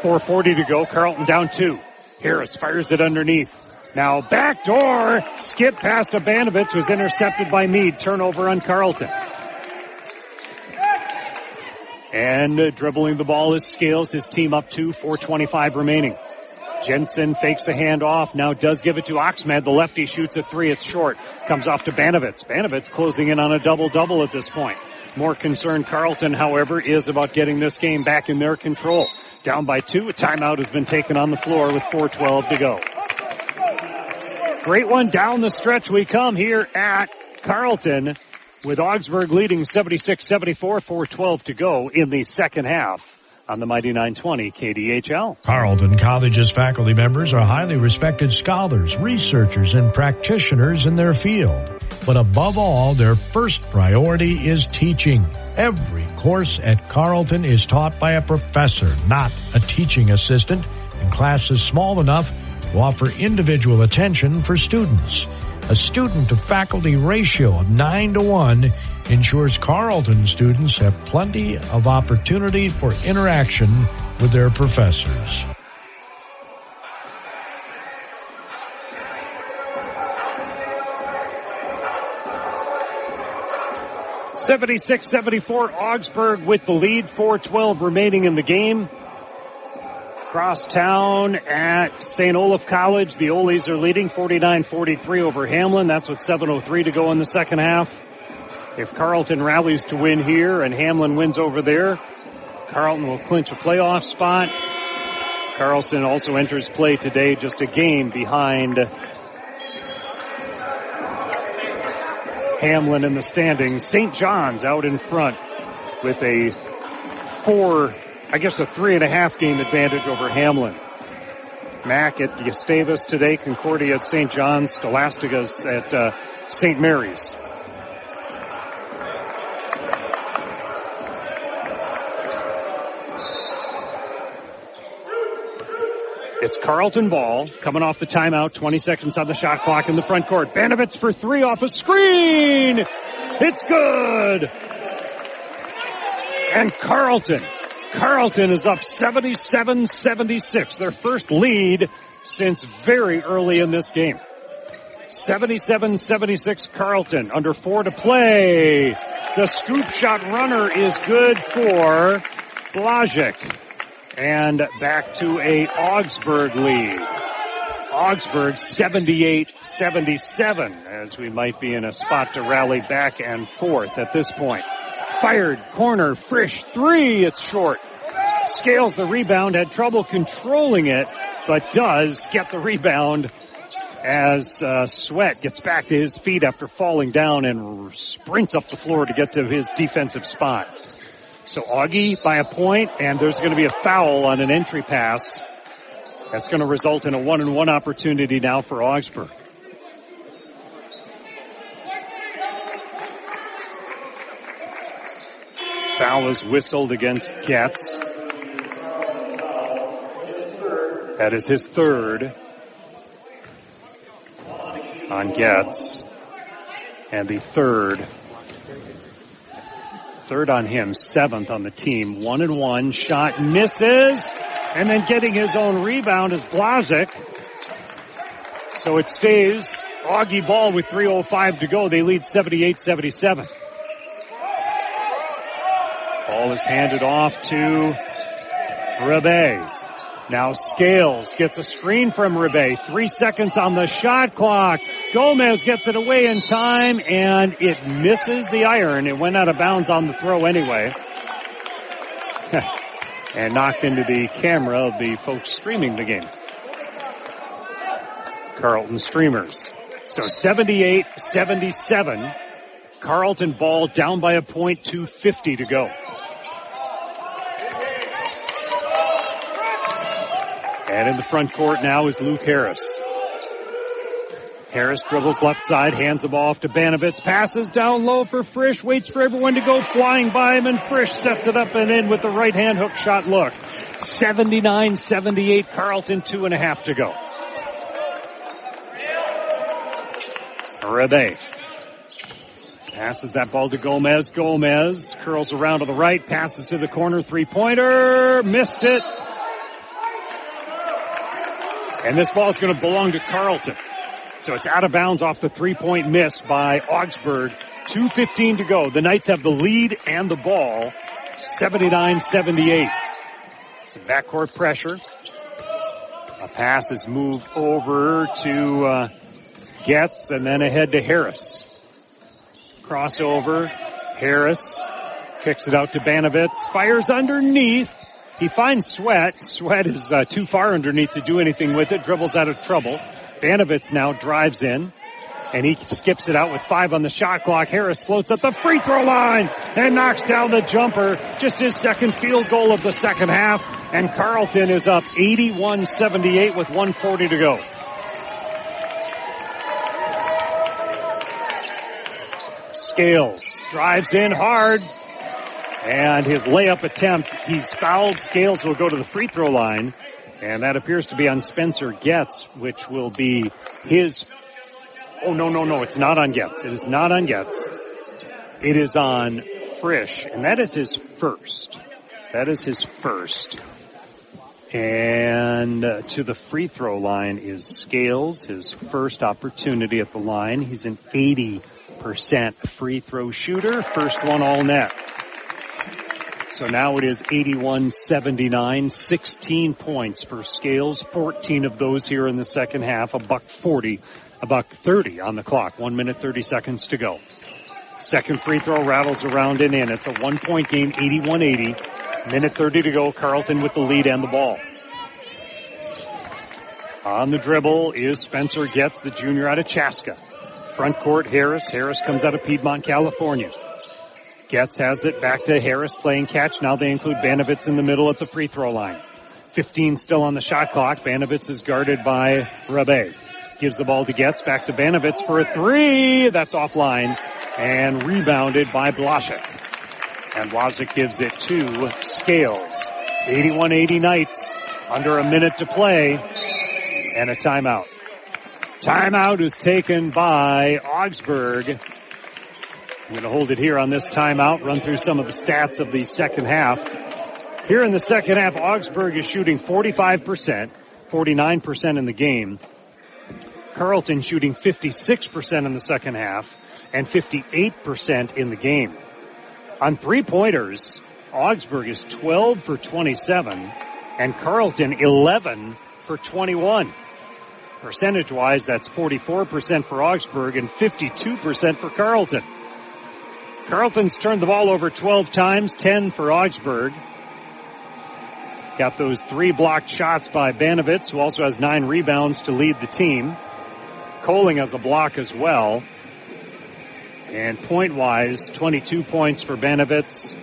4:40 to go. Carleton down 2. Harris fires it underneath. Now backdoor. Skip past Abanovitz, was intercepted by Mead. Turnover on Carleton. And dribbling the ball is Scales. His team up 2, 4:25 remaining. Jensen fakes a handoff, now does give it to Oxmed. The lefty shoots a 3, it's short. Comes off to Banovitz. Banovitz closing in on a double-double at this point. More concerned Carleton, however, is about getting this game back in their control. Down by 2, a timeout has been taken on the floor with 4:12 to go. Great one down the stretch we come here at Carleton, with Augsburg leading 76-74, 4:12 to go in the second half. On the Mighty 920 KDHL. Carleton College's faculty members are highly respected scholars, researchers, and practitioners in their field. But above all, their first priority is teaching. Every course at Carleton is taught by a professor, not a teaching assistant, and classes small enough to offer individual attention for students. A student-to-faculty ratio of 9-to-1 ensures Carleton students have plenty of opportunity for interaction with their professors. (76-74) Augsburg with the lead. 4:12 remaining in the game. Across town at St. Olaf College, the Olies are leading 49-43 over Hamlin. That's with 7:03 to go in the second half. If Carleton rallies to win here and Hamlin wins over there, Carleton will clinch a playoff spot. Carleton also enters play today just a game behind Hamlin in the standings. St. John's out in front with a 3.5 game advantage over Hamlin. Mac at Gustavus today, Concordia at St. John's, Scholastica's at St. Mary's. It's Carleton ball, coming off the timeout, 20 seconds on the shot clock in the front court. Banovitz for three off a screen! It's good! And Carleton is up 77-76, their first lead since very early in this game. 77-76 Carleton, under 4 to play. The scoop shot runner is good for Blazek. And back to a Augsburg lead. Augsburg 78-77, as we might be in a spot to rally back and forth at this point. Fired, corner, Frisch, three, it's short. Scales the rebound, had trouble controlling it, but does get the rebound as Sweat gets back to his feet after falling down and sprints up the floor to get to his defensive spot. So Augie by a point, and there's going to be a foul on an entry pass. That's going to result in a 1-and-1 opportunity now for Augsburg. Foul is whistled against Getz. That is his third on Getz. And the third on him, 7th on the team. 1-and-1, shot misses, and then getting his own rebound is Blazek. So it stays Augie ball with 3:05 to go. They lead 78-77. Ball is handed off to Rebbe. Now Scales gets a screen from Rebbe. 3 seconds on the shot clock. Gomez gets it away in time, and it misses the iron. It went out of bounds on the throw anyway. And knocked into the camera of the folks streaming the game. Carleton streamers. So 78-77. Carleton ball down by a point, 2:50 to go. And in the front court now is Luke Harris. Harris dribbles left side, hands the ball off to Banovitz, passes down low for Frisch, waits for everyone to go flying by him, and Frisch sets it up and in with the right hand hook shot look. 79-78, Carleton, 2.5 to go. Rebbe passes that ball to Gomez. Gomez curls around to the right, passes to the corner, three-pointer, missed it. And this ball is going to belong to Carleton. So it's out of bounds off the three-point miss by Augsburg. 2:15 to go. The Knights have the lead and the ball. 79-78. Some backcourt pressure. A pass is moved over to Getz and then ahead to Harris. Crossover. Harris kicks it out to Banovitz. Fires underneath. He finds Sweat. Sweat is too far underneath to do anything with it. Dribbles out of trouble. Banovitz now drives in, and he skips it out with 5 on the shot clock. Harris floats at the free throw line and knocks down the jumper. Just his second field goal of the second half, and Carleton is up 81-78 with 1:40 to go. Scales drives in hard. And his layup attempt, he's fouled. Scales will go to the free throw line. And that appears to be on Spencer Getz, which will be his... Oh, no, it's not on Getz. It is not on Getz. It is on Frisch. And that is his first. And to the free throw line is Scales, his first opportunity at the line. He's an 80% free throw shooter. First one all net. So now it is 81-79, 16 points for Scales, 14 of those here in the second half, $1:30 on the clock, 1 minute, 30 seconds to go. Second free throw rattles around and in. It's a 1-point game, 81-80. Minute 30 to go. Carleton with the lead and the ball. On the dribble is Spencer Getz, the junior out of Chaska. Front court, Harris. Harris comes out of Piedmont, California. Getz has it back to Harris playing catch. Now they include Banovitz in the middle at the free throw line. 15 still on the shot clock. Banovitz is guarded by Rabe. Gives the ball to Getz. Back to Banovitz for a three. That's offline and rebounded by Blasek. And Wazik gives it to Scales. 81-80 Knights. Under a minute to play. And a timeout. Timeout is taken by Augsburg. I'm going to hold it here on this timeout, run through some of the stats of the second half. Here in the second half, Augsburg is shooting 45%, 49% in the game. Carleton shooting 56% in the second half and 58% in the game. On three-pointers, Augsburg is 12 for 27 and Carleton 11 for 21. Percentage-wise, that's 44% for Augsburg and 52% for Carleton. Carleton's turned the ball over 12 times, 10 for Augsburg. Got those 3 blocked shots by Banovitz, who also has 9 rebounds to lead the team. Kohling has a block as well. And point-wise, 22 points for Banovitz,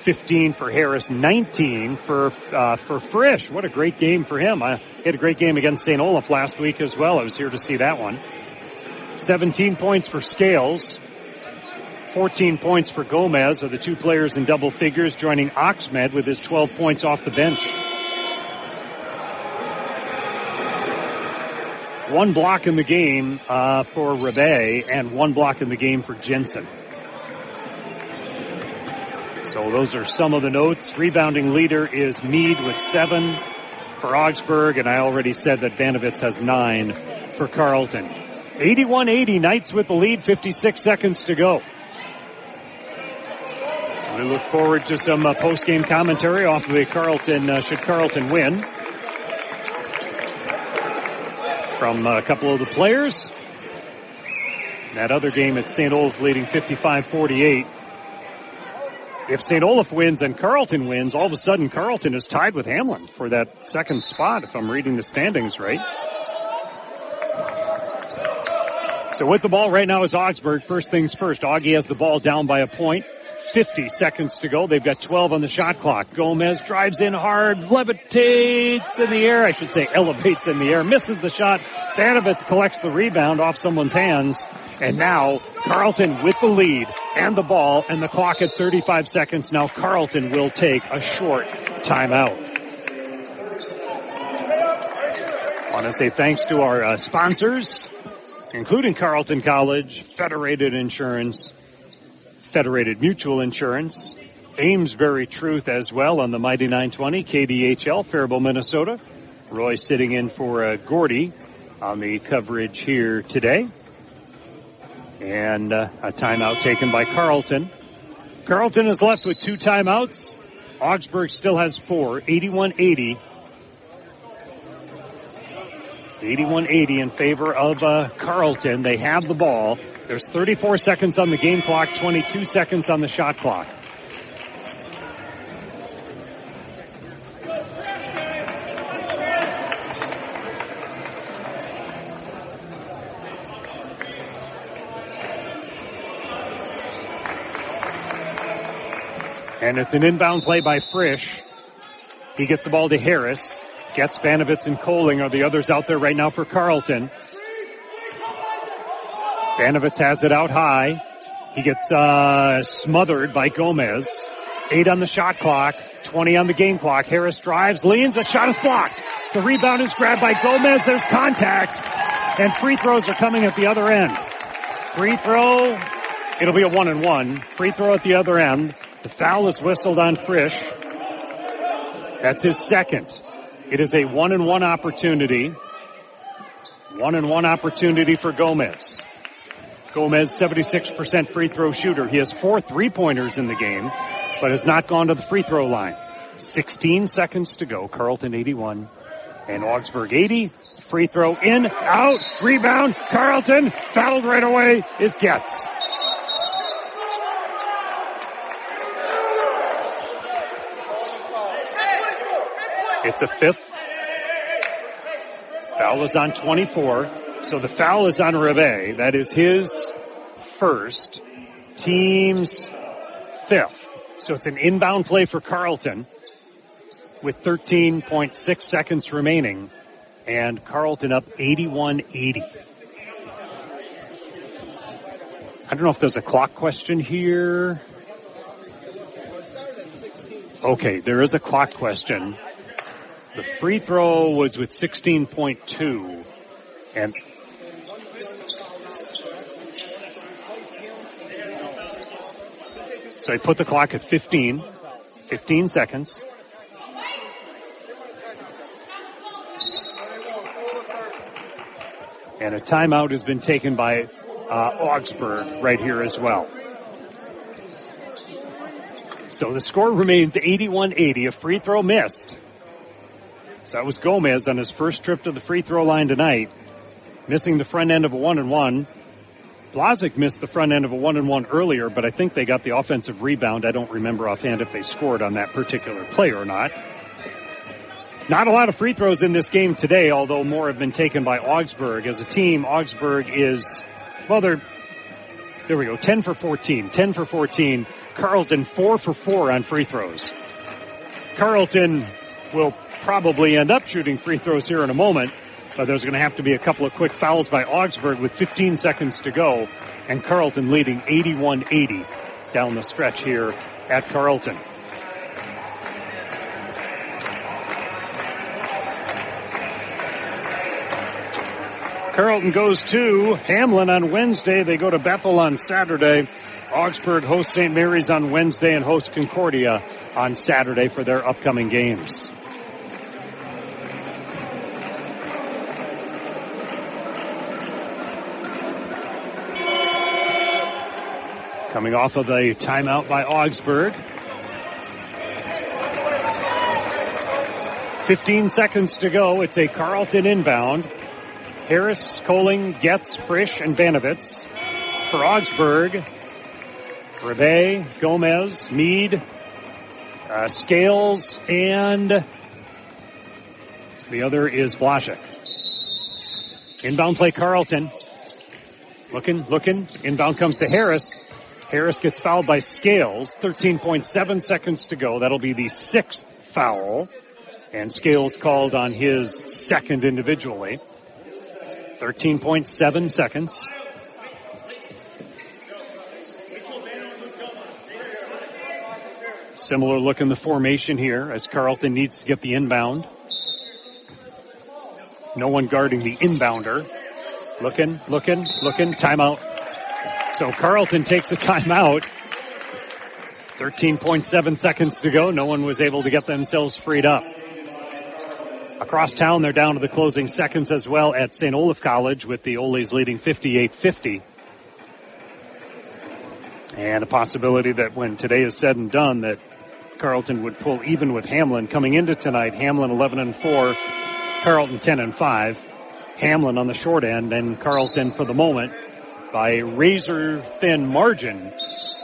15 for Harris, 19 for Frisch. What a great game for him. He had a great game against St. Olaf last week as well. I was here to see that one. 17 points for Scales. 14 points for Gomez are the 2 players in double figures, joining Oxmed with his 12 points off the bench. 1 block in the game for Rabe and 1 block in the game for Jensen. So those are some of the notes. Rebounding leader is Meade with 7 for Augsburg, and I already said that Banovitz has 9 for Carleton. 81-80, Knights with the lead, 56 seconds to go. We look forward to some post-game commentary off of the Carleton, should Carleton win. From a couple of the players. That other game at St. Olaf leading 55-48. If St. Olaf wins and Carleton wins, all of a sudden Carleton is tied with Hamlin for that second spot, if I'm reading the standings right. So with the ball right now is Augsburg. First things first, Augie has the ball down by a point. 50 seconds to go. They've got 12 on the shot clock. Gomez drives in hard, levitates in the air. I should say elevates in the air. Misses the shot. Banovitz collects the rebound off someone's hands. And now Carleton with the lead and the ball and the clock at 35 seconds. Now Carleton will take a short timeout. I want to say thanks to our sponsors, including Carleton College, Federated Insurance, Federated Mutual Insurance, Amesbury Truth as well on the Mighty 920, KDHL, Faribault, Minnesota. Roy sitting in for Gordy on the coverage here today. And a timeout taken by Carleton. Carleton is left with 2 timeouts. Augsburg still has 4, 81-80. 81-80 in favor of Carleton. They have the ball. There's 34 seconds on the game clock, 22 seconds on the shot clock. And it's an inbound play by Frisch. He gets the ball to Harris. Gets Banovitz and Kohling are the others out there right now for Carleton. Banovitz has it out high. He gets smothered by Gomez. 8 on the shot clock, 20 on the game clock. Harris drives, leans, the shot is blocked. The rebound is grabbed by Gomez. There's contact. And free throws are coming at the other end. Free throw, it'll be a 1-and-1. Free throw at the other end. The foul is whistled on Frisch. That's his second. It is a 1-and-1 opportunity. 1-and-1 opportunity for Gomez. Gomez, 76% free throw shooter. He has 4 3-pointers in the game, but has not gone to the free throw line. 16 seconds to go. Carleton 81 and Augsburg 80. Free throw in, out, rebound. Carleton, fouled right away is Getz. It's a fifth. Foul is on 24. So the foul is on Rebe. That is his first, team's fifth. So it's an inbound play for Carleton with 13.6 seconds remaining. And Carleton up 81-80. I don't know if there's a clock question here. Okay, there is a clock question. The free throw was with 16.2. And so he put the clock at 15 seconds. And a timeout has been taken by Augsburg right here as well. So the score remains 81-80. A free throw missed. So that was Gomez on his first trip to the free throw line tonight, missing the front end of a 1-and-1. Blazic missed the front end of a 1-and-1 earlier, but I think they got the offensive rebound. I don't remember offhand if they scored on that particular play or not. Not a lot of free throws in this game today, although more have been taken by Augsburg. As a team, Augsburg is, well, there we go, 10 for 14. Carleton 4 for 4 on free throws. Carleton will probably end up shooting free throws here in a moment, but there's going to have to be a couple of quick fouls by Augsburg with 15 seconds to go, and Carleton leading 81-80 down the stretch here at Carleton. Carleton goes to Hamlin on Wednesday. They go to Bethel on Saturday. Augsburg hosts St. Mary's on Wednesday and hosts Concordia on Saturday for their upcoming games. Coming off of a timeout by Augsburg. 15 seconds to go. It's a Carleton inbound. Harris, Coling, Getz, Frisch, and Banovitz. For Augsburg, Rebe, Gomez, Mead, Scales, and the other is Blasek. Inbound play Carleton. Looking. Inbound comes to Harris. Harris gets fouled by Scales. 13.7 seconds to go. That'll be the sixth foul. And Scales called on his second individually. 13.7 seconds. Similar look in the formation here as Carleton needs to get the inbound. No one guarding the inbounder. Looking. Timeout. So Carleton takes the timeout. 13.7 seconds to go. No one was able to get themselves freed up. Across town, they're down to the closing seconds as well at St. Olaf College with the Ole's leading 58-50. And a possibility that when today is said and done that Carleton would pull even with Hamlin coming into tonight. Hamlin 11-4, Carleton 10-5. Hamlin on the short end and Carleton for the moment by a razor-thin margin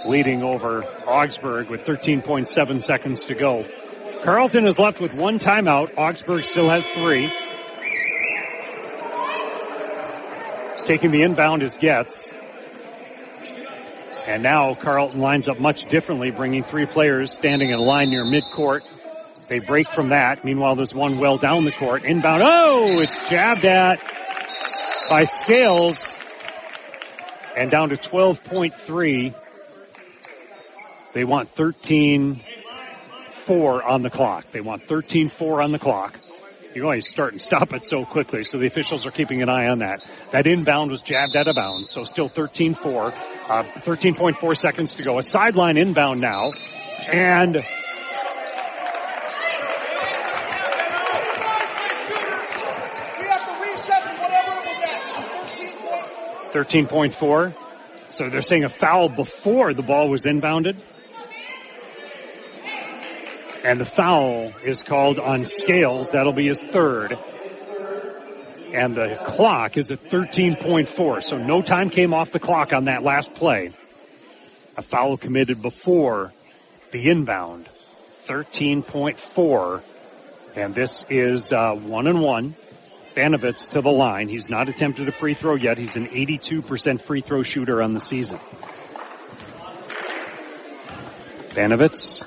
leading over Augsburg with 13.7 seconds to go. Carleton is left with one timeout. Augsburg still has 3. Taking the inbound is Getz. And now Carleton lines up much differently, bringing 3 players standing in a line near midcourt. They break from that. Meanwhile, there's one well down the court. Inbound. Oh, it's jabbed at by Scales. And down to 12.3. They want 13-4 on the clock. They want 13-4 on the clock. You always start and stop it so quickly, so the officials are keeping an eye on that. That inbound was jabbed out of bounds, so still 13-4. 13.4 seconds to go. A sideline inbound now. And 13.4. So they're saying a foul before the ball was inbounded. And the foul is called on Scales. That'll be his third. And the clock is at 13.4. So no time came off the clock on that last play. A foul committed before the inbound. 13.4 And this is 1-1. Banovitz to the line. He's not attempted a free throw yet. He's an 82% free throw shooter on the season. Banovitz.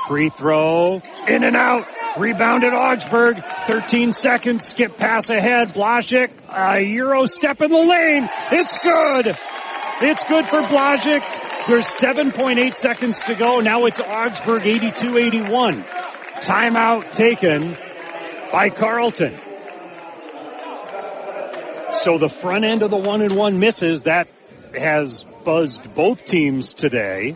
Free throw. In and out. Rebounded Augsburg. 13 seconds. Skip pass ahead. Blazek. A Euro step in the lane. It's good. It's good for Blazek. There's 7.8 seconds to go. Now it's Augsburg 82-81. Timeout taken by Carleton. So the front end of the 1-1 misses. That has buzzed both teams today.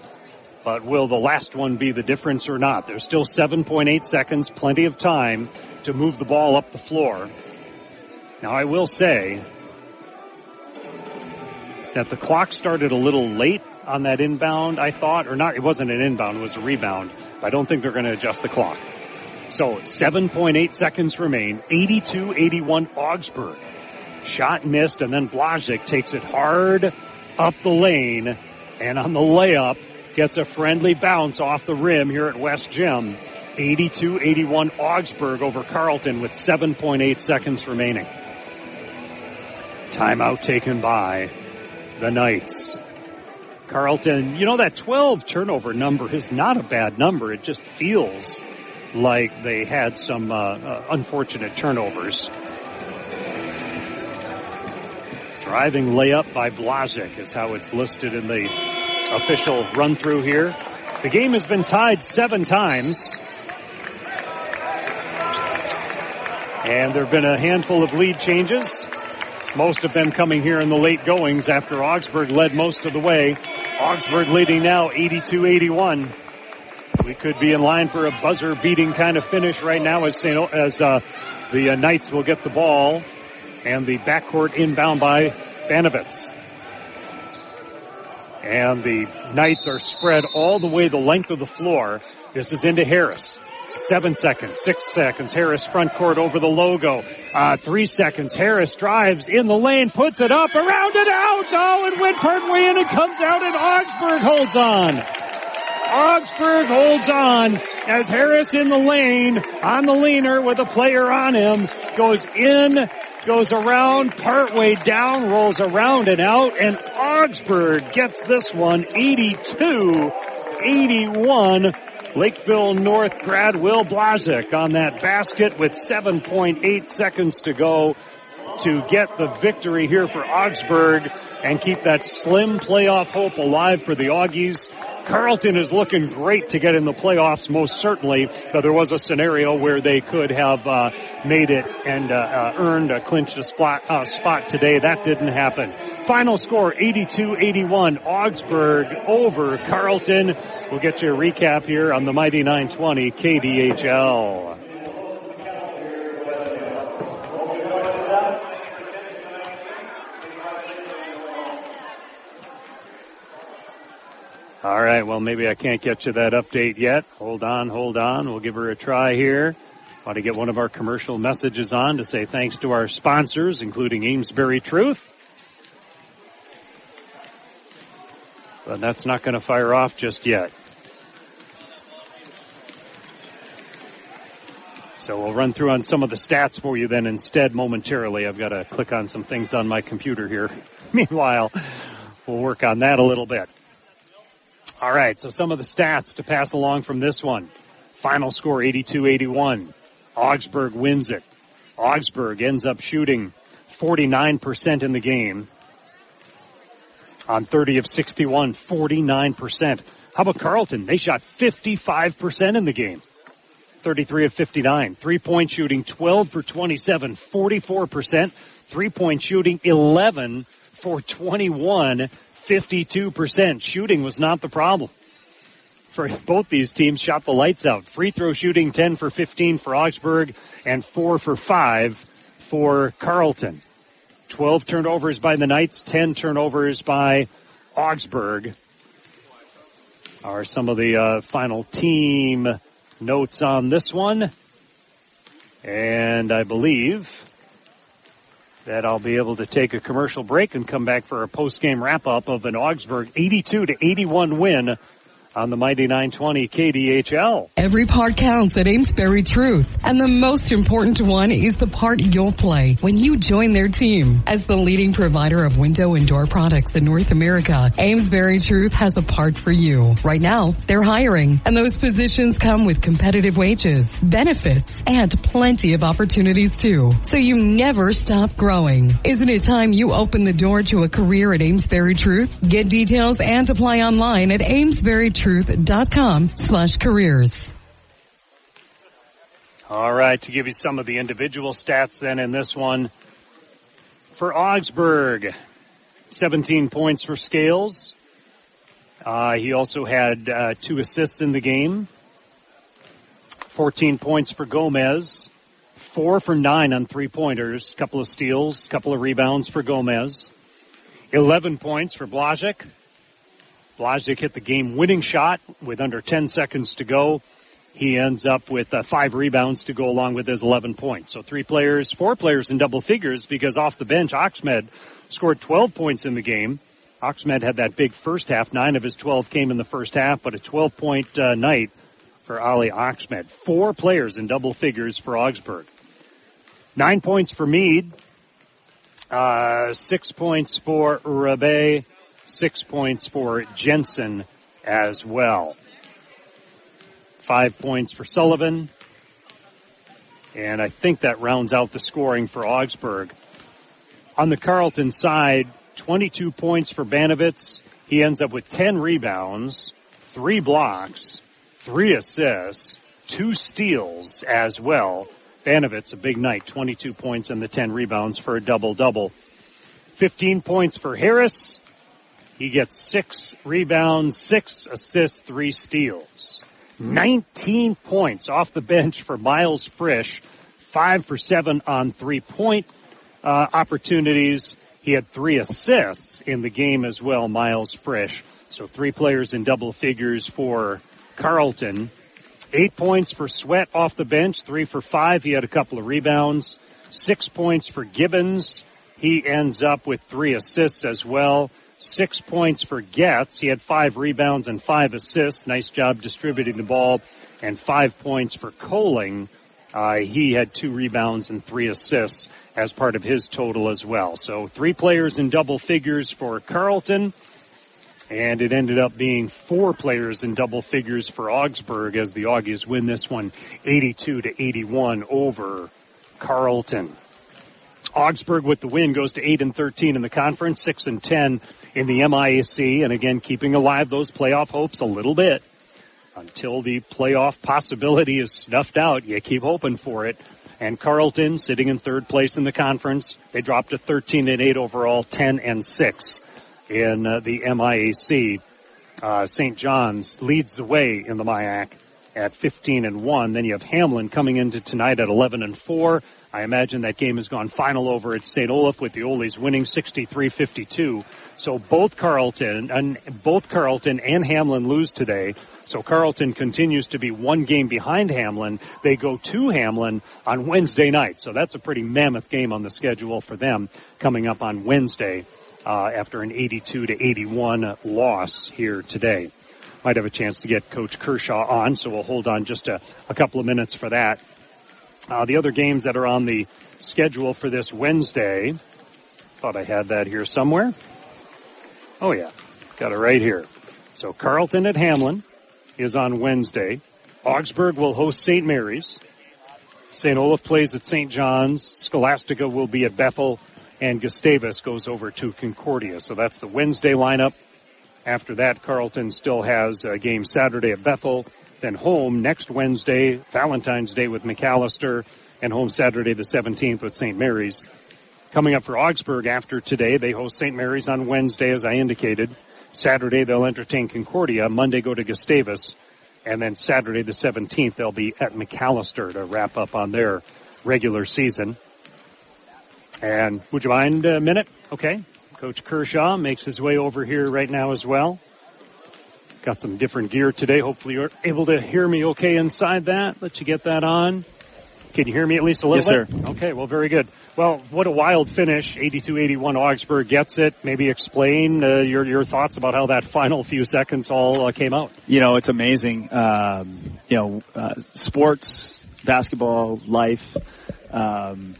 But will the last one be the difference or not? There's still 7.8 seconds, plenty of time to move the ball up the floor. Now I will say that the clock started a little late on that inbound, I thought, or not, it wasn't an inbound, it was a rebound. I don't think they're going to adjust the clock. So 7.8 seconds remain, 82-81 Augsburg. Shot missed, and then Blazek takes it hard up the lane, and on the layup, gets a friendly bounce off the rim here at West Gym. 82-81 Augsburg over Carleton with 7.8 seconds remaining. Timeout taken by the Knights. Carleton, you know, that 12 turnover number is not a bad number. It just feels like they had some unfortunate turnovers. Driving layup by Blazek is how it's listed in the official run through here. The game has been tied 7 times. And there have been a handful of lead changes. Most of them coming here in the late goings after Augsburg led most of the way. Augsburg leading now 82-81. We could be in line for a buzzer-beating kind of finish right now as the Knights will get the ball. And the backcourt inbound by Banovitz. And the Knights are spread all the way the length of the floor. This is into Harris. 7 seconds, 6 seconds. Harris front court over the logo. 3 seconds. Harris drives in the lane, puts it up, around and out. Oh, it went partway in and comes out, and Augsburg holds on. Augsburg holds on as Harris in the lane, on the leaner with a player on him, goes in, goes around, partway down, rolls around and out, and Augsburg gets this one 82-81. Lakeville North grad Will Blazek on that basket with 7.8 seconds to go to get the victory here for Augsburg and keep that slim playoff hope alive for the Augies. Carleton is looking great to get in the playoffs, most certainly. But there was a scenario where they could have made it and clinched a spot today. That didn't happen. Final score, 82-81. Augsburg over Carleton. We'll get you a recap here on the Mighty 920 KDHL. All right, well, maybe I can't get you that update yet. Hold on. We'll give her a try here. Want to get one of our commercial messages on to say thanks to our sponsors, including Amesbury Truth. But that's not going to fire off just yet. So we'll run through on some of the stats for you then instead momentarily. I've got to click on some things on my computer here. Meanwhile, we'll work on that a little bit. All right, so some of the stats to pass along from this one. Final score 82-81. Augsburg wins it. Augsburg ends up shooting 49% in the game. On 30 of 61, 49%. How about Carleton? They shot 55% in the game. 33 of 59. 3-point shooting, 12 for 27, 44%. 3-point shooting, 11 for 21, 52%. Shooting was not the problem for both these teams. Shot the lights out. Free throw shooting 10 for 15 for Augsburg and 4 for 5 for Carleton. 12 turnovers by the Knights, 10 turnovers by Augsburg are some of the final team notes on this one. And I believe that I'll be able to take a commercial break and come back for a post-game wrap-up of an Augsburg 82-81 win on the mighty 920 KDHL. Every part counts at Amesbury Truth, and the most important one is the part you'll play when you join their team. As the leading provider of window and door products in North America, Amesbury Truth has a part for you. Right now, they're hiring, and those positions come with competitive wages, benefits, and plenty of opportunities too. So you never stop growing. Isn't it time you open the door to a career at Amesbury Truth? Get details and apply online at amesburytruth.com/careers. All right, to give you some of the individual stats then in this one. For Augsburg, 17 points for Scales. He also had 2 assists in the game. 14 points for Gomez. 4 for 9 on 3-pointers. Couple of steals, couple of rebounds for Gomez. 11 points for Blazic. Blazic hit the game-winning shot with under 10 seconds to go. He ends up with 5 rebounds to go along with his 11 points. So 4 players in double figures because off the bench, Oxmed scored 12 points in the game. Oxmed had that big first half. 9 of his 12 came in the first half, but a 12-point night for Ali Oxmed. 4 players in double figures for Augsburg. 9 points for Meade. 6 points for Rebay. 6 points for Jensen as well. 5 points for Sullivan. And I think that rounds out the scoring for Augsburg. On the Carleton side, 22 points for Banovitz. He ends up with 10 rebounds, 3 blocks, 3 assists, 2 steals as well. Banovitz, a big night, 22 points and the 10 rebounds for a double-double. 15 points for Harris. He gets 6 rebounds, 6 assists, 3 steals. 19 points off the bench for Miles Frisch. 5 for 7 on 3-point opportunities. He had 3 assists in the game as well, Miles Frisch. So 3 players in double figures for Carleton. 8 points for Sweat off the bench, 3 for 5. He had a couple of rebounds. 6 points for Gibbons. He ends up with 3 assists as well. 6 points for Getz. He had 5 rebounds and 5 assists. Nice job distributing the ball. And 5 points for Kohling. He had 2 rebounds and 3 assists as part of his total as well. So 3 players in double figures for Carleton. And it ended up being 4 players in double figures for Augsburg as the Augies win this one 82-81 over Carleton. Augsburg with the win goes to 8-13 in the conference, 6-10 in the MIAC, and again keeping alive those playoff hopes a little bit. Until the playoff possibility is snuffed out, you keep hoping for it. And Carleton sitting in 3rd place in the conference. They dropped to 13-8 overall, 10-6 in the MIAC. St. John's leads the way in the MIAC at 15-1. Then you have Hamlin coming into tonight at 11-4. I imagine that game has gone final over at St. Olaf with the Oles winning 63-52. So both Carleton and Hamlin lose today. So Carleton continues to be 1 game behind Hamlin. They go to Hamlin on Wednesday night. So that's a pretty mammoth game on the schedule for them coming up on Wednesday after an 82-81 loss here today. Might have a chance to get Coach Kershaw on, so we'll hold on just a couple of minutes for that. The other games that are on the schedule for this Wednesday, thought I had that here somewhere. Oh yeah, got it right here. So Carleton at Hamlin is on Wednesday. Augsburg will host St. Mary's. St. Olaf plays at St. John's. Scholastica will be at Bethel. And Gustavus goes over to Concordia. So that's the Wednesday lineup. After that, Carleton still has a game Saturday at Bethel. Then home next Wednesday, Valentine's Day with McAllister. And home Saturday the 17th with St. Mary's. Coming up for Augsburg after today, they host St. Mary's on Wednesday, as I indicated. Saturday, they'll entertain Concordia. Monday, go to Gustavus. And then Saturday the 17th, they'll be at McAllister to wrap up on their regular season. And would you mind a minute? Okay. Coach Kershaw makes his way over here right now as well. Got some different gear today. Hopefully you're able to hear me okay inside that. Let you get that on. Can you hear me at least a little bit? Yes, sir. Okay, well, very good. Well, what a wild finish. 82-81 Augsburg gets it. Maybe explain your thoughts about how that final few seconds all came out. It's amazing. Sports, basketball, life, the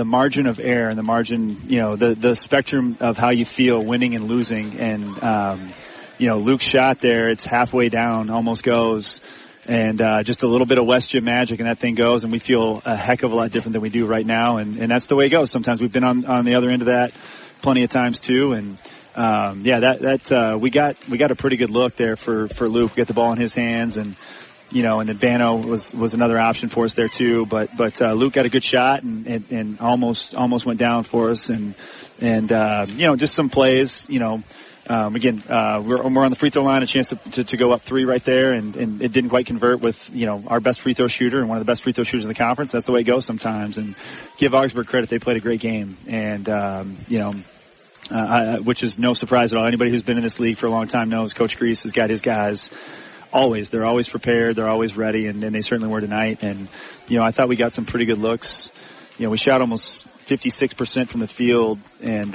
margin of error and the margin, the spectrum of how you feel winning and losing. And, Luke's shot there, it's halfway down, almost goes. And just a little bit of West Gym magic, and that thing goes, and we feel a heck of a lot different than we do right now. And that's the way it goes. Sometimes we've been on the other end of that plenty of times too. And we got a pretty good look there for Luke. We got the ball in his hands, and then Bano was another option for us there too. But Luke got a good shot and almost went down for us. And just some plays, again, we're on the free throw line, a chance to go up 3 right there, and it didn't quite convert with, our best free throw shooter and one of the best free throw shooters in the conference. That's the way it goes sometimes. And give Augsburg credit, they played a great game. And, which is no surprise at all. Anybody who's been in this league for a long time knows Coach Grease has got his guys always. They're always prepared. They're always ready, and they certainly were tonight. And, I thought we got some pretty good looks. We shot almost 56% from the field, and,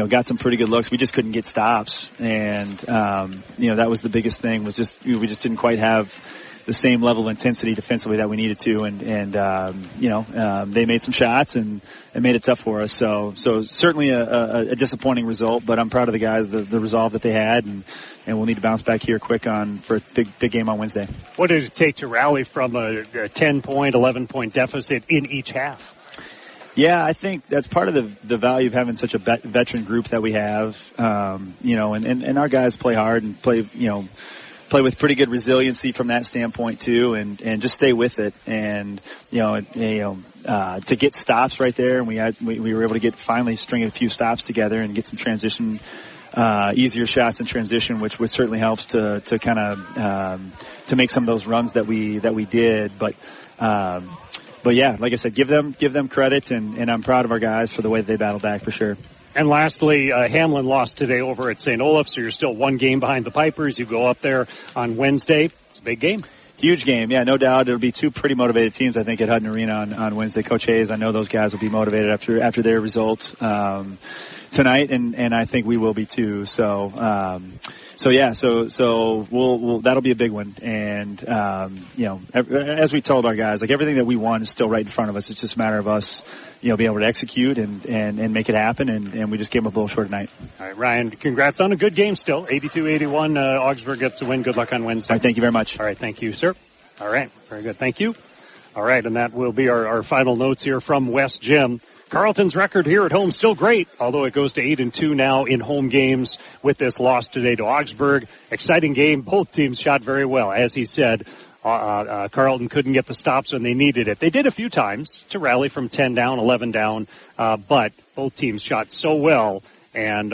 got some pretty good looks. We just couldn't get stops. And, that was the biggest thing, was just, we just didn't quite have the same level of intensity defensively that we needed to. And they made some shots and made it tough for us. So certainly a disappointing result, but I'm proud of the guys, the resolve that they had, and we'll need to bounce back here quick for a big game on Wednesday. What did it take to rally from a 10-point, 11-point deficit in each half? Yeah, I think that's part of the value of having such a veteran group that we have. And our guys play hard and play with pretty good resiliency from that standpoint too, and just stay with it. And to get stops right there, and we were able to finally string a few stops together and get some transition, easier shots in transition, which certainly helps to kind of to make some of those runs that we did. But yeah, like I said, give them credit, and I'm proud of our guys for the way that they battled back for sure. And lastly, Hamlin lost today over at St. Olaf, so you're still one game behind the Pipers. You go up there on Wednesday. It's a big game. Huge game, yeah, no doubt. It'll be two pretty motivated teams, I think, at Hutton Arena on Wednesday. Coach Hayes, I know those guys will be motivated after their result tonight, and I think we will be too. So we'll that'll be a big one. And as we told our guys, like, everything that we want is still right in front of us. It's just a matter of us, being able to execute and make it happen. And we just came up a little short tonight. All right, Ryan, congrats on a good game still. 82-81. Augsburg gets the win. Good luck on Wednesday. All right, thank you very much. All right, thank you, sir. All right, very good. Thank you. All right, and that will be our final notes here from West Gym. Carleton's record here at home still great, although it goes to 8-2 now in home games with this loss today to Augsburg. Exciting game. Both teams shot very well. As he said, Carleton couldn't get the stops when they needed it. They did a few times to rally from 10 down, 11 down, but both teams shot so well and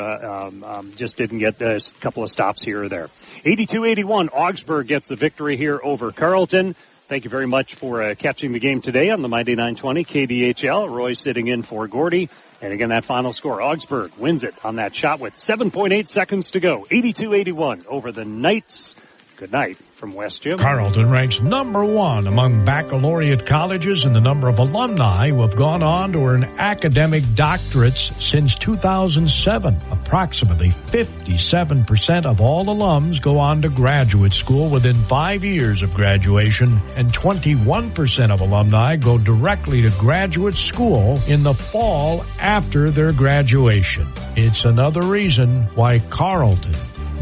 just didn't get a couple of stops here or there. 82-81, Augsburg gets the victory here over Carleton. Thank you very much for catching the game today on the Mighty 920 KDHL. Roy sitting in for Gordy. And again, that final score, Augsburg wins it on that shot with 7.8 seconds to go. 82-81 over the Knights. Good night from West Gym. Carleton ranks number 1 among baccalaureate colleges in the number of alumni who have gone on to earn academic doctorates since 2007. Approximately 57% of all alums go on to graduate school within 5 years of graduation, and 21% of alumni go directly to graduate school in the fall after their graduation. It's another reason why Carleton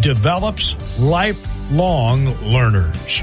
develops lifelong learners.